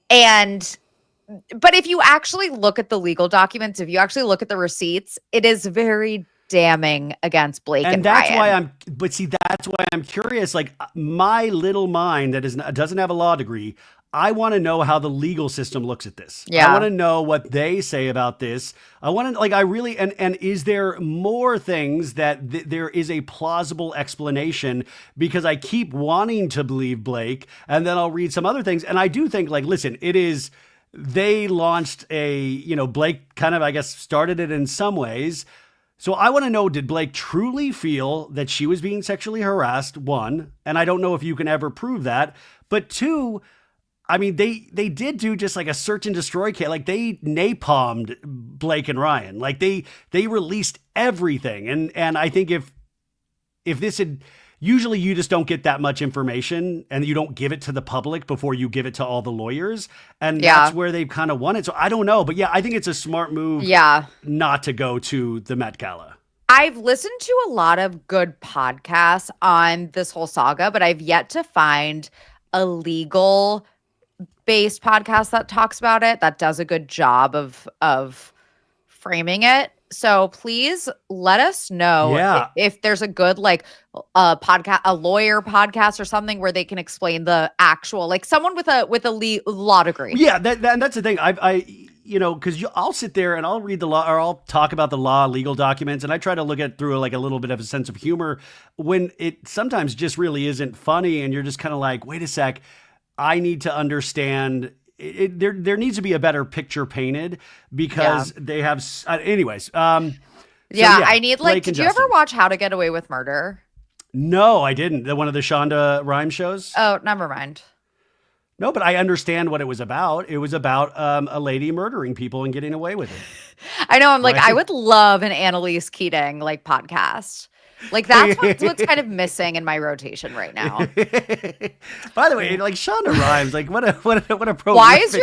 But if you actually look at the legal documents, if you actually look at the receipts, it is very damning against Blake and that's Ryan. That's why I'm curious. Like my little mind that doesn't have a law degree, I want to know how the legal system looks at this. Yeah. I want to know what they say about this. I want to and is there more things that there is a plausible explanation, because I keep wanting to believe Blake and then I'll read some other things. And I do think they launched Blake kind of, I guess, started it in some ways. So I want to know, did Blake truly feel that she was being sexually harassed? One, and I don't know if you can ever prove that, but two, I mean, they did do just like a search and destroy case. Like they napalmed Blake and Ryan. Like they released everything. And I think if this had usually you just don't get that much information and you don't give it to the public before you give it to all the lawyers. And that's where they've kind of won it. So I don't know. But yeah, I think it's a smart move not to go to the Met Gala. I've listened to a lot of good podcasts on this whole saga, but I've yet to find a legal based podcast that talks about it, that does a good job of framing it. So please let us know if there's a good podcast, a lawyer podcast or something where they can explain the actual, like someone with a law degree. Yeah, that's the thing. Because I'll sit there and I'll read the law, or I'll talk about the law, legal documents, and I try to look at it through like a little bit of a sense of humor when it sometimes just really isn't funny, and you're just kind of like, wait a sec, I need to understand. There needs to be a better picture painted because they have. Anyways, I need Did you ever watch How to Get Away with Murder? No, I didn't. One of the Shonda Rhimes shows. Oh, never mind. No, but I understand what it was about. It was about a lady murdering people and getting away with it. I know. I'm like, I would love an Annalise Keating podcast. Like that's what's kind of missing in my rotation right now. By the way, like Shonda Rhimes, like what a prolific. Why is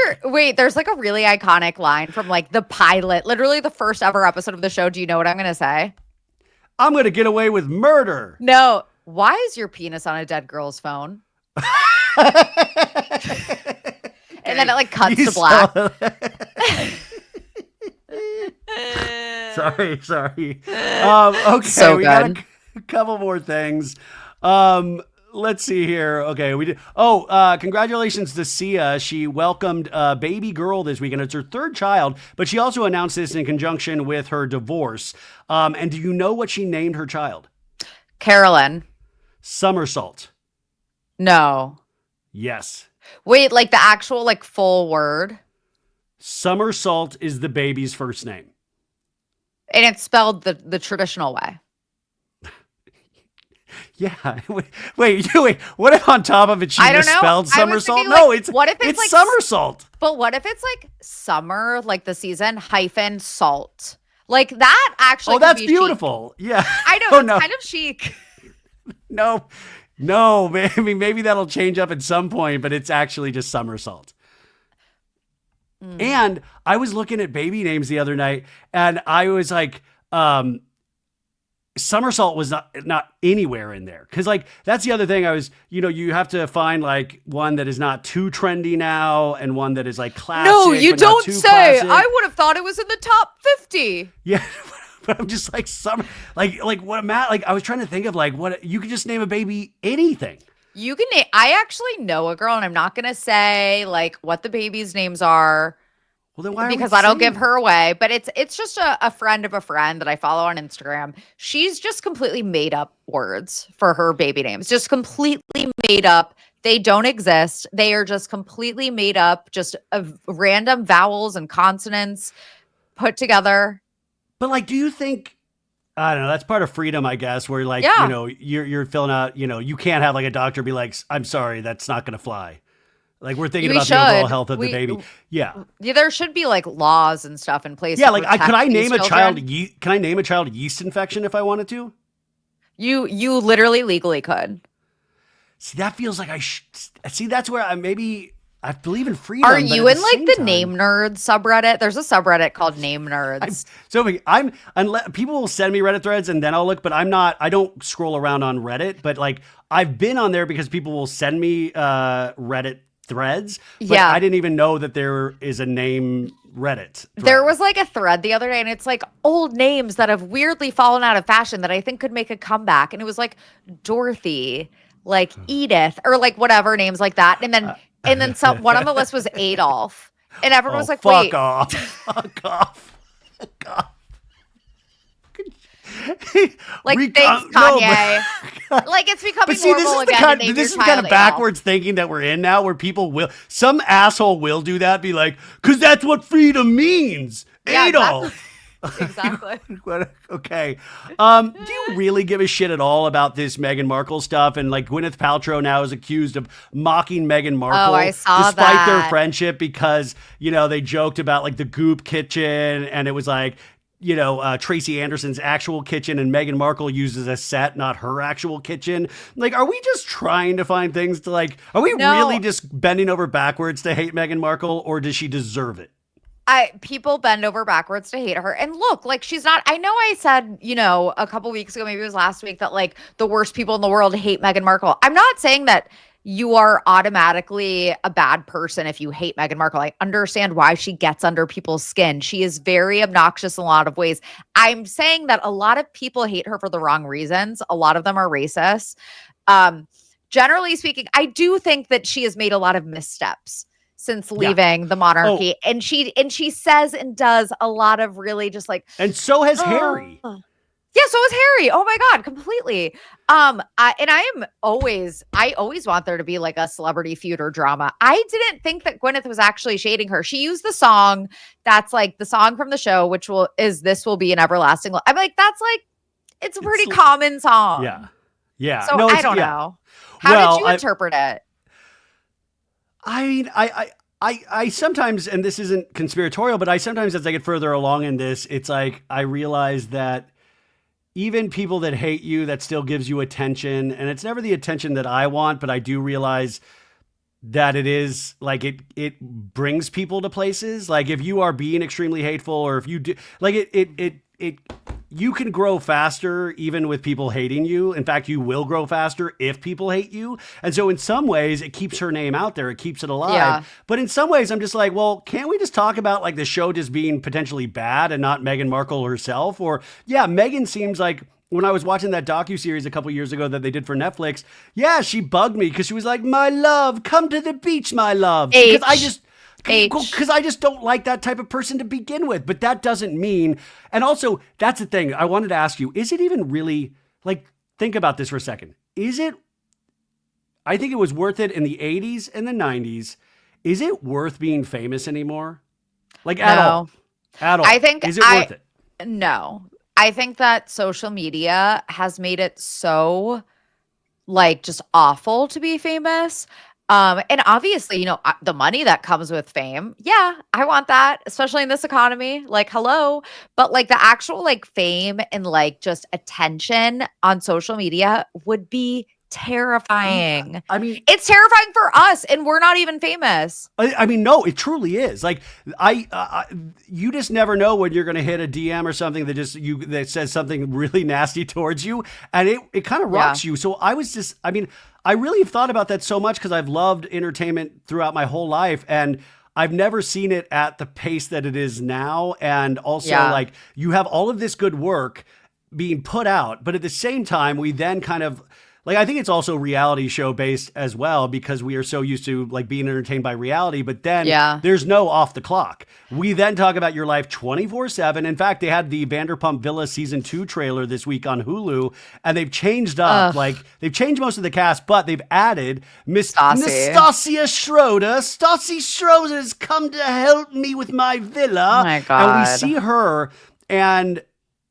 there's like a really iconic line from like the pilot, literally the first ever episode of the show. Do you know what I'm going to say? I'm going to get away with murder. No. Why is your penis on a dead girl's phone? And then it like cuts to black. Sorry. Okay, so we got a couple more things. Let's see here. Okay, we did. Congratulations to Sia. She welcomed a baby girl this weekend. It's her third child, but she also announced this in conjunction with her divorce. And do you know what she named her child? Carolyn. Somersault. No. Yes. Wait, like the actual like full word? Somersault is the baby's first name. And it's spelled the traditional way. Yeah. Wait. What if on top of it she misspelled somersault? No, it's like somersault. But what if it's like summer, like the season - salt? Like that actually. Oh, that's beautiful. Chic. Yeah. I know. It's kind of chic. No, maybe that'll change up at some point, but it's actually just somersault. And I was looking at baby names the other night, and I was like, somersault was not anywhere in there. Cause like, that's the other thing you have to find like one that is not too trendy now and one that is like classic. No, you don't say. Classic. I would have thought it was in the top 50. Yeah. But I'm just like like what Matt, like I was trying to think of like what you could just name a baby anything. You can name, I actually know a girl, and I'm not going to say like what the baby's names are. Well, then why? Because I don't give her away, but it's just a friend of a friend that I follow on Instagram. She's just completely made up words for her baby names, just completely made up. They don't exist. They are just completely made up, just of random vowels and consonants put together. But like, do you think? I don't know. That's part of freedom, I guess, where like, you're filling out, you can't have like a doctor be like, I'm sorry, that's not going to fly. Like we're thinking about the overall health of the baby. Yeah. There should be like laws and stuff in place. Yeah. Like could I name a child? Can I name a child yeast infection if I wanted to? You literally legally could. See, that feels like see, that's where I believe in freedom. Are you in like the Name Nerds subreddit? There's a subreddit called Name Nerds. Unless people will send me Reddit threads and then I'll look, but I don't scroll around on Reddit, but like I've been on there because people will send me Reddit threads. But I didn't even know that there is a name Reddit thread. There was like a thread the other day, and it's like old names that have weirdly fallen out of fashion that I think could make a comeback. And it was like Dorothy, like Edith, or like whatever names like that. And then one on the list was Adolf, and everyone was like, "Wait, fuck off." Like thanks, Kanye. Like it's becoming normal again. This is kind of backwards thinking that we're in now, where some asshole will do that, be like, "Cause that's what freedom means." Yeah, Adolf. Exactly. Okay. Do you really give a shit at all about this Meghan Markle stuff? And like Gwyneth Paltrow now is accused of mocking Meghan Markle despite their friendship because, they joked about like the Goop kitchen, and it was like, Tracy Anderson's actual kitchen and Meghan Markle uses a set, not her actual kitchen. Like, are we just trying to find things to like, are we really just bending over backwards to hate Meghan Markle, or does she deserve it? People bend over backwards to hate her. And look, like, she's not, I know I said, a couple weeks ago, maybe it was last week, that like the worst people in the world hate Meghan Markle. I'm not saying that you are automatically a bad person if you hate Meghan Markle. I understand why she gets under people's skin. She is very obnoxious in a lot of ways. I'm saying that a lot of people hate her for the wrong reasons. A lot of them are racist. Generally speaking, I do think that she has made a lot of missteps since leaving the monarchy. And she says and does a lot of really just like, and so has Harry. Yeah, so is Harry. Oh my God, completely. I always want there to be like a celebrity feud or drama. I didn't think that Gwyneth was actually shading her. She used the song that's like the song from the show, which This Will Be an Everlasting Love. I'm like, that's like, it's a pretty common song. Yeah. Yeah. So I don't know. How did you interpret it? I mean, I sometimes, and this isn't conspiratorial, but I sometimes, as I get further along in this, it's like I realize that even people that hate you, that still gives you attention, and it's never the attention that I want, but I do realize that it is like it brings people to places. Like if you are being extremely hateful, or if you do, like it you can grow faster even with people hating you. In fact, you will grow faster if people hate you. And so in some ways it keeps her name out there. It keeps it alive. Yeah. But in some ways I'm just like, well, can't we just talk about like the show just being potentially bad and not Meghan Markle herself? Or Meghan seems like, when I was watching that docuseries a couple years ago that they did for Netflix, she bugged me because she was like, my love, come to the beach, my love. Because I just don't like that type of person to begin with. But that doesn't mean, and also that's the thing I wanted to ask you, is it even really, like, think about this for a second. I think it was worth it in the 80s and the 90s. Is it worth being famous anymore? Like at all? At all. Is it worth it? No. I think that social media has made it so like just awful to be famous. And obviously, the money that comes with fame. Yeah, I want that, especially in this economy. Like, hello. But like the actual like fame and like just attention on social media would be terrifying. I mean, it's terrifying for us, and we're not even famous. I mean, no, it truly is. Like, you just never know when you're going to hit a DM or something that says something really nasty towards you, and it kind of rocks you. So I really have thought about that so much because I've loved entertainment throughout my whole life, and I've never seen it at the pace that it is now. And also, like, you have all of this good work being put out, but at the same time, we then kind of, like, I think it's also reality show based as well, because we are so used to like being entertained by reality, but then there's no off the clock. We then talk about your life 24/7. In fact, they had the Vanderpump Villa season 2 trailer this week on Hulu, and they've changed up, they've changed most of the cast, but they've added Miss Nastasia Schroeder. Stassi Schroeder has come to help me with my villa. Oh my God. And we see her, and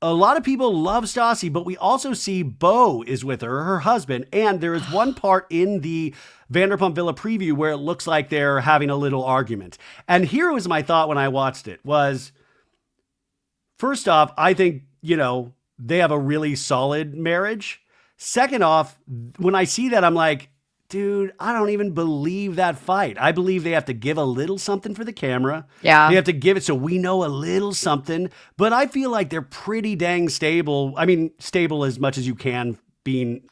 a lot of people love Stassi, but we also see Beau is with her husband. And there is one part in the Vanderpump Villa preview where it looks like they're having a little argument. And here was my thought when I watched it was, first off, I think, they have a really solid marriage. Second off, when I see that, I'm like, dude, I don't even believe that fight. I believe they have to give a little something for the camera. Yeah. They have to give it so we know a little something. But I feel like they're pretty dang stable. I mean, stable as much as you can being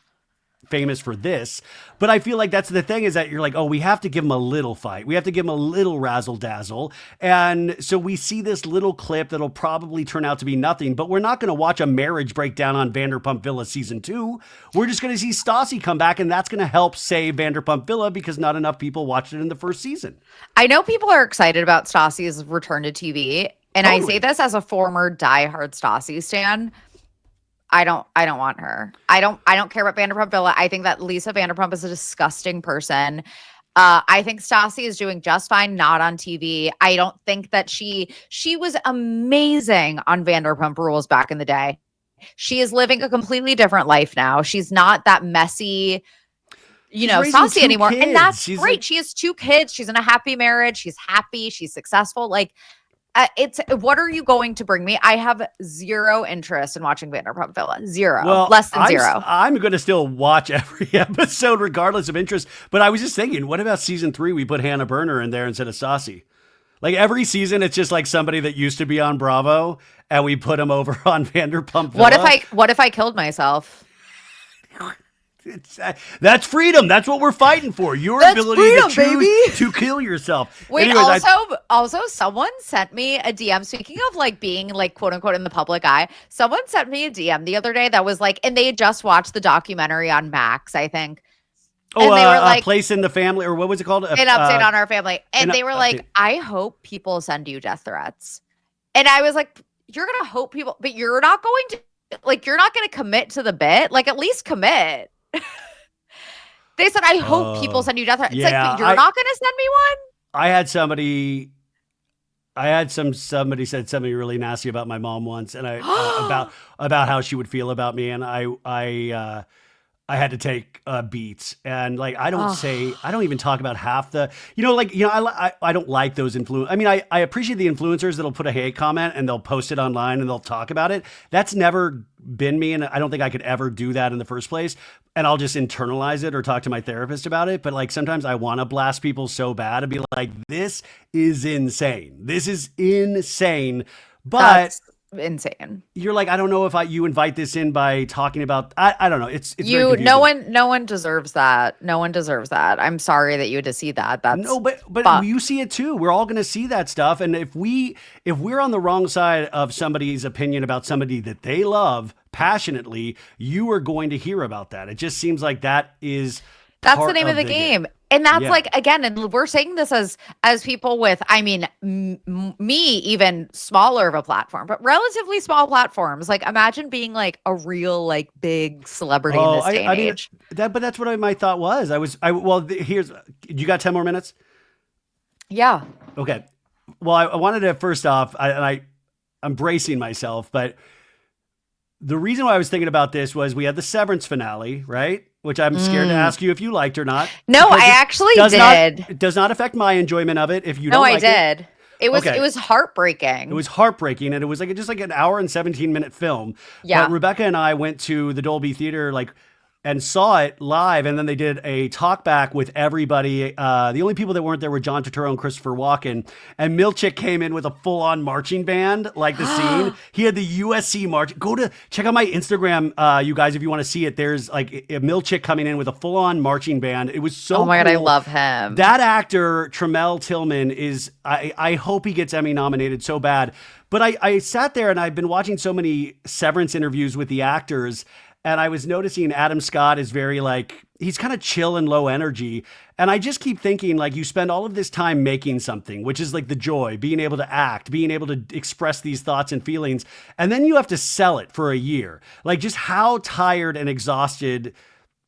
famous for this. But I feel like that's the thing, is that you're like, oh, we have to give them a little fight. We have to give them a little razzle dazzle. And so we see this little clip that'll probably turn out to be nothing, but we're not going to watch a marriage breakdown on Vanderpump Villa season 2. We're just going to see Stassi come back, and that's going to help save Vanderpump Villa because not enough people watched it in the first season. I know people are excited about Stassi's return to TV. And totally. I say this as a former diehard Stassi stan. I don't want her. I don't care about Vanderpump Villa. I think that Lisa Vanderpump is a disgusting person. I think Stassi is doing just fine not on TV. I don't think that she was amazing on Vanderpump Rules back in the day. She is living a completely different life now. She's not that messy, Stassi anymore. Kids. And that's great. She has 2 kids. She's in a happy marriage. She's happy. She's successful. Like, It's what are you going to bring me? I have zero interest in watching Vanderpump Villa. Zero. Well, Less than zero. I'm going to still watch every episode regardless of interest. But I was just thinking, what about season 3? We put Hannah Berner in there instead of Stassi. Like every season, it's just like somebody that used to be on Bravo, and we put them over on Vanderpump Villa. What if I killed myself? That's freedom. That's what we're fighting for. Your That's ability freedom, to choose baby. to kill yourself. Wait, Anyways, also someone sent me a DM. Speaking of like being like quote unquote in the public eye, someone sent me a DM the other day that was like, and they had just watched the documentary on Max, I think. and they were like, Place in the Family, or what was it called? An update on our family. And they were like, I hope people send you death threats. And I was like, you're gonna hope people, but you're not going to you're not gonna commit to the bit. Like at least commit. They said, I hope people send you death threats. It's like, but you're not going to send me one? I had somebody said something really nasty about my mom once, and about how she would feel about me, and I had to take beats, and like I don't even talk about half the I don't like those I mean I appreciate the influencers that'll put a hate comment and they'll post it online and they'll talk about it. That's never been me, and I don't think I could ever do that in the first place. And I'll just internalize it or talk to my therapist about it. But like sometimes I want to blast people so bad and be like, this is insane. This is insane. But that's insane. You're like, I don't know if you invite this in by talking about, I don't know. It's you, no one deserves that. No one deserves that. I'm sorry that you had to see that. That's no, but you see it too. We're all going to see that stuff. And if we're on the wrong side of somebody's opinion about somebody that they love passionately, you are going to hear about that. It just seems like that's the name of the game. And that's like, again, and we're saying this as people with, I mean, me, even smaller of a platform, but relatively small platforms. Like imagine being like a real, like big celebrity in this day and age. But that's what my thought was. You got 10 more minutes? Yeah. Okay. Well, I wanted to, first off, I'm bracing myself, but the reason why I was thinking about this was we had the Severance finale, right? Which I'm scared to ask you if you liked or not. No, I actually did. It does not affect my enjoyment of it if you don't like it. No, I did. It was heartbreaking. It was heartbreaking, and it was like just like an hour and 17-minute film. Yeah. But Rebecca and I went to the Dolby Theater and saw it live, and then they did a talk back with everybody. The only people that weren't there were John Turturro and Christopher Walken, and Milchick came in with a full-on marching band, like the scene. He had the USC march. Check out my Instagram, you guys, if you want to see it. There's like a Milchick coming in with a full-on marching band. It was so cool. Oh my God, I love him. That actor, Tremel Tillman, I hope he gets Emmy nominated so bad. But I sat there and I've been watching so many Severance interviews with the actors, and I was noticing Adam Scott is very he's kind of chill and low energy. And I just keep thinking, like, you spend all of this time making something, which is like the joy, being able to act, being able to express these thoughts and feelings. And then you have to sell it for a year. Like just how tired and exhausted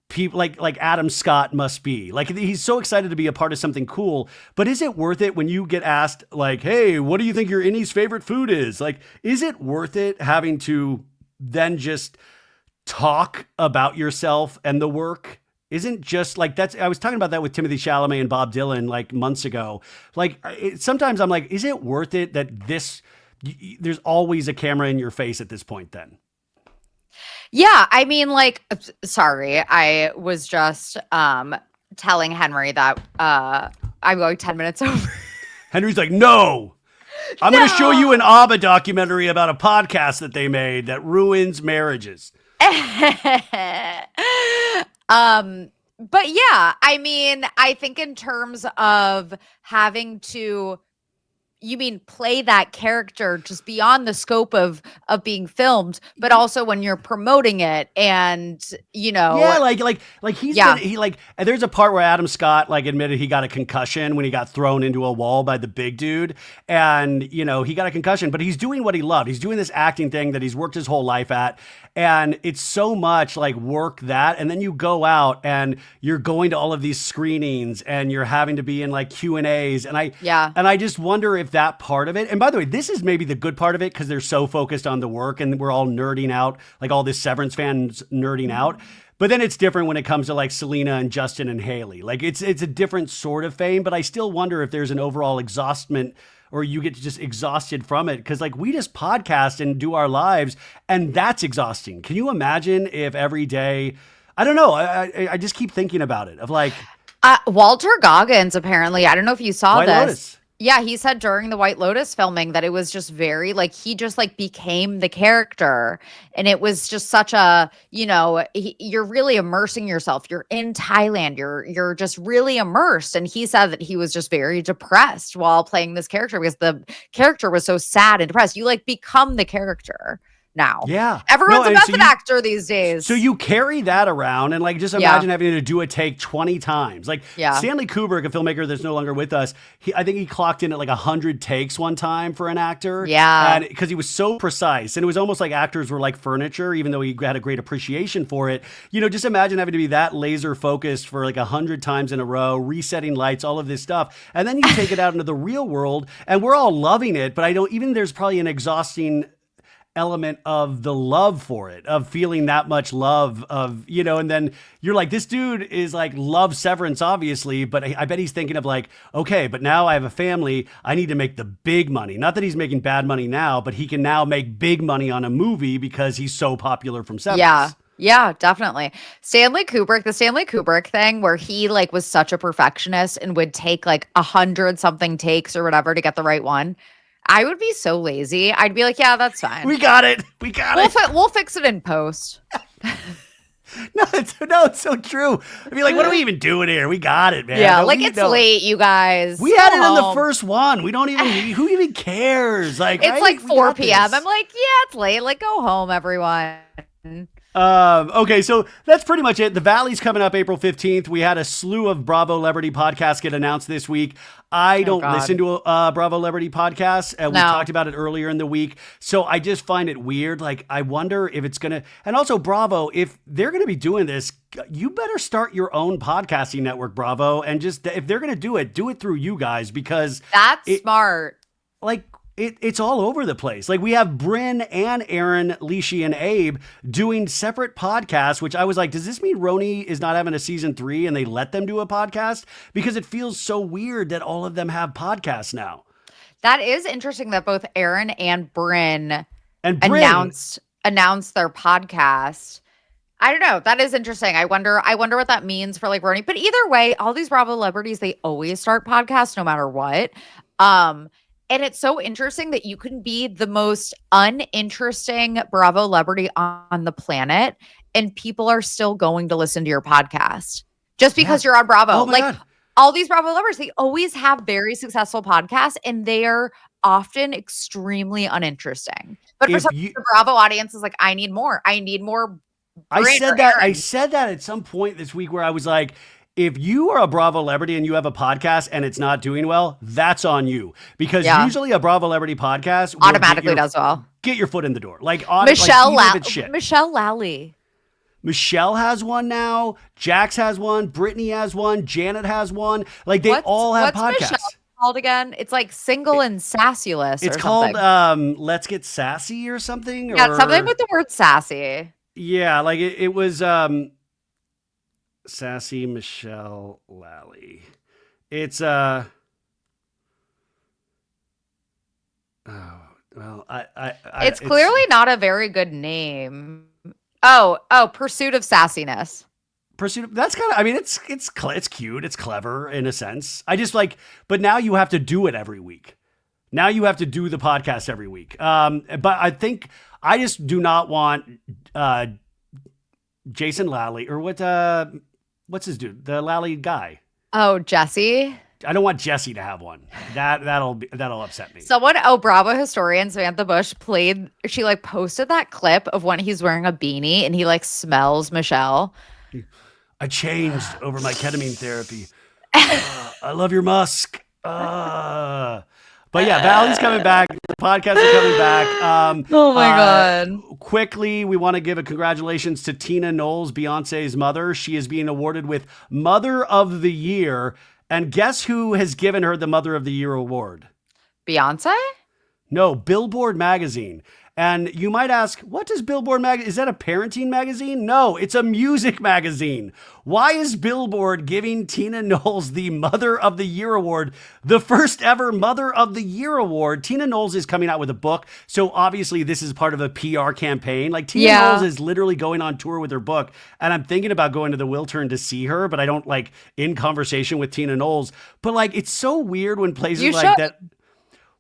people like Adam Scott must be. Like he's so excited to be a part of something cool, but is it worth it when you get asked like, hey, what do you think your innie's favorite food is? Like, is it worth it having to then just talk about yourself and the work? Isn't just like I was talking about that with Timothy Chalamet and Bob Dylan like months ago. Like sometimes I'm like, is it worth it that there's always a camera in your face at this point then? Yeah, I mean, like, sorry, I was just telling Henry that I'm going 10 minutes over. Henry's like, no, I'm going to show you an ABBA documentary about a podcast that they made that ruins marriages. But yeah, I mean, I think in terms of having to, you mean play that character just beyond the scope of being filmed, but also when you're promoting it and, yeah, and there's a part where Adam Scott admitted he got a concussion when he got thrown into a wall by the big dude, and he got a concussion, but he's doing what he loved. He's doing this acting thing that he's worked his whole life at, and it's so much like work that, and then you go out and you're going to all of these screenings and you're having to be in like Q&As, and I just wonder if that part of it, and by the way, this is maybe the good part of it because they're so focused on the work and we're all nerding out, like all this Severance fans nerding out. But then it's different when it comes to like Selena and Justin and Haley. Like it's a different sort of fame, but I still wonder if there's an overall exhaustion or you get just exhausted from it. Cause like we just podcast and do our lives and that's exhausting. Can you imagine if every day, I don't know. I just keep thinking about it of like. Walter Goggins, apparently, I don't know if you saw White this. Lotus. Yeah, he said during the White Lotus filming that it was just very like he just like became the character, and it was just such a you're really immersing yourself. You're in Thailand. You're just really immersed. And he said that he was just very depressed while playing this character because the character was so sad and depressed. You like become the character now. Yeah. Everyone's a method actor these days. So you carry that around and like just imagine having to do a take 20 times. Like Stanley Kubrick, a filmmaker that's no longer with us, I think he clocked in at like 100 takes one time for an actor. Yeah. And because he was so precise. And it was almost like actors were like furniture, even though he had a great appreciation for it. Just imagine having to be that laser focused for like 100 times in a row, resetting lights, all of this stuff. And then you take it out into the real world and we're all loving it. But there's probably an exhausting element of the love for it, of feeling that much love and then you're like, this dude is like love Severance, obviously, but I bet he's thinking of like, okay, but now I have a family. I need to make the big money. Not that he's making bad money now, but he can now make big money on a movie because he's so popular from Severance. Yeah, definitely. The Stanley Kubrick thing where he like was such a perfectionist and would take like 100 something takes or whatever to get the right one. I would be so lazy. I'd be like, yeah, that's fine. We got it. We'll fix it in post. No, it's so true. I'd be like, what are we even doing here? We got it, man. Yeah, it's late, you guys. We had it in the first one. We don't even, who even cares? Like, it's like 4 p.m. I'm like, yeah, it's late. Like, go home, everyone. Okay, so that's pretty much it. The Valley's coming up April 15th. We had a slew of Bravo Celebrity podcasts get announced this week. I don't listen to Bravo Celebrity podcasts. We talked about it earlier in the week. So I just find it weird. Like, I wonder if it's going to, and also Bravo, if they're going to be doing this, you better start your own podcasting network, Bravo. And just, if they're going to do it through you guys, because that's smart. Like, it's all over the place. Like we have Bryn and Aaron, Leishy, and Abe doing separate podcasts, which I was like, does this mean Roni is not having a season 3 and they let them do a podcast? Because it feels so weird that all of them have podcasts now. That is interesting that both Aaron and Bryn announced their podcast. I don't know. That is interesting. I wonder what that means for like Roni. But either way, all these Bravo celebrities, they always start podcasts no matter what. And it's so interesting that you can be the most uninteresting Bravo celebrity on the planet and people are still going to listen to your podcast just because you're on Bravo. Oh my God. All these Bravo lovers, they always have very successful podcasts and they are often extremely uninteresting. But for the Bravo audience is like, I need more. I said that at some point this week where I was like, if you are a Bravo celebrity and you have a podcast and it's not doing well, that's on you. Because usually a Bravo celebrity podcast automatically does well. Get your foot in the door. Like Michelle Lally. Michelle has one now. Jax has one. Brittany has one. Janet has one. Like they all have podcasts. What's Michelle called again? It's like Single and Sassyless. It's called Let's Get Sassy or something. Yeah, something with the word sassy. Yeah, like it was Sassy Michelle Lally. It's it's clearly not a very good name. Oh, Pursuit of Sassiness. That's kind of, I mean, it's cute. It's clever in a sense. I just like, but now you have to do it every week. Now you have to do the podcast every week. But I think I just do not want Jason Lally or what's his dude? The Lally guy. Oh, Jesse. I don't want Jesse to have one. That'll upset me. Bravo historian Samantha Bush she like posted that clip of when he's wearing a beanie and he like smells Michelle. I changed over my ketamine therapy. I love your musk. But yeah, Valley's coming back. The podcasts are coming back. Oh my God. Quickly, we want to give a congratulations to Tina Knowles, Beyonce's mother. She is being awarded with Mother of the Year. And guess who has given her the Mother of the Year award? Beyonce? No, Billboard magazine. And you might ask, what does Billboard magazine? Is that a parenting magazine? No, it's a music magazine. Why is Billboard giving Tina Knowles the Mother of the Year award, the first ever Mother of the Year award? Tina Knowles is coming out with a book, so obviously this is part of a PR campaign. Like Tina Knowles is literally going on tour with her book, and I'm thinking about going to the Wiltern to see her, but I don't like in conversation with Tina Knowles. But like, it's so weird when places like that.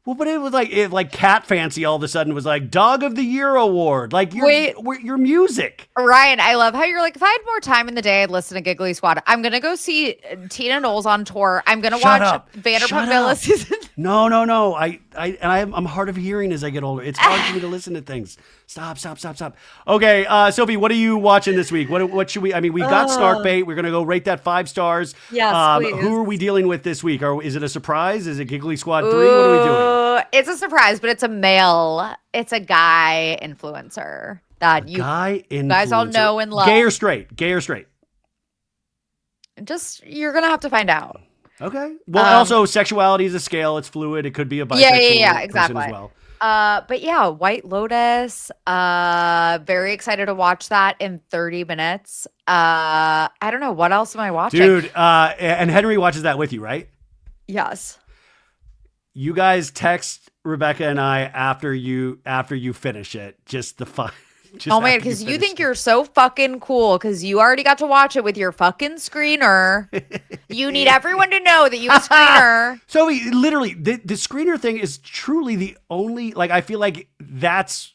Well, but it was like Cat Fancy all of a sudden was like Dog of the Year award. Like your music. Ryan, I love how you're like, if I had more time in the day, I'd listen to Giggly Squad. I'm going to go see Tina Knowles on tour. I'm going to watch Vanderpump Villa season. No. I'm hard of hearing as I get older. It's hard for me to listen to things. Stop. Okay, Sophie, what are you watching this week? What should we, I mean, we've got Snarkbait. We're going to go rate that 5 stars. Yes, please. Who are we dealing with this week? Is it a surprise? Is it Giggly Squad 3? What are we doing? It's a surprise, but it's a male. It's a guy influencer that you guys all know and love. Gay or straight? Just, you're going to have to find out. Okay. Well, also sexuality is a scale. It's fluid. It could be a bisexual person as well. But yeah, White Lotus. Very excited to watch that in 30 minutes. I don't know. What else am I watching? Dude, and Henry watches that with you, right? Yes. You guys text Rebecca and I after you finish it. Just the fun. Oh man, because you think you're so fucking cool because you already got to watch it with your fucking screener. You need everyone to know that you have a screener. So literally, the screener thing is truly the only, like, I feel like that's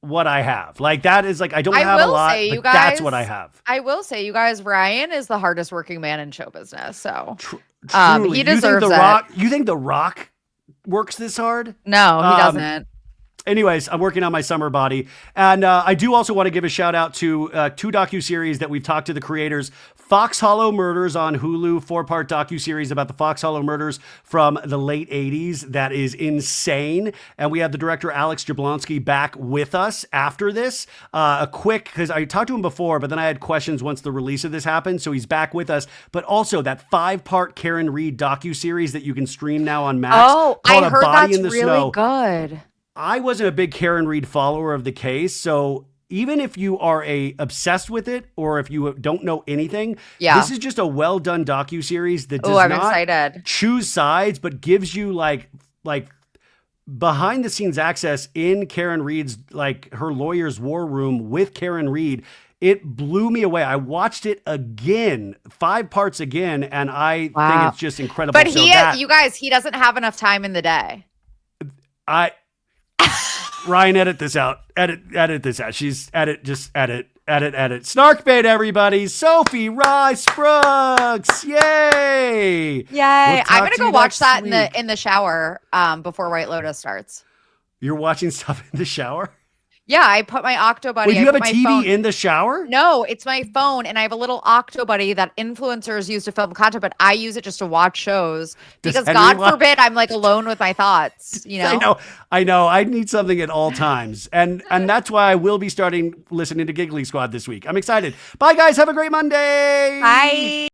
what I have. Like, that is like, I don't have a lot, but that's what I have. I will say, you guys, Ryan is the hardest working man in show business. So truly. He deserves it. You think The Rock works this hard? No, he doesn't. Anyways, I'm working on my summer body. And I do also want to give a shout out to 2 docuseries that we've talked to the creators. Fox Hollow Murders on Hulu, 4-part docuseries about the Fox Hollow murders from the late 80s. That is insane. And we have the director Alex Jablonski back with us after this. Because I talked to him before, but then I had questions once the release of this happened. So he's back with us. But also that 5-part Karen Reed docuseries that you can stream now on Max. Oh, I heard that's really good. I wasn't a big Karen Reed follower of the case, so even if you are obsessed with it or if you don't know anything, this is just a well-done docuseries that does not choose sides, but gives you like behind-the-scenes access in Karen Reed's, like, her lawyer's war room with Karen Reed. It blew me away. I watched it again, 5 parts again, and I think it's just incredible. But you guys, he doesn't have enough time in the day. Ryan, edit this out. Edit this out. Just edit. Snarkbait, everybody. Sophie Rice Brooks. Yay. I'm going to go watch that in the shower before White Lotus starts. You're watching stuff in the shower? Yeah, I put my Octo Buddy. Wait, you have a TV in the shower? No, it's my phone, and I have a little Octo Buddy that influencers use to film content, but I use it just to watch shows because God forbid I'm like alone with my thoughts. You know? I know. I need something at all times, and that's why I will be starting listening to Giggly Squad this week. I'm excited. Bye, guys. Have a great Monday. Bye.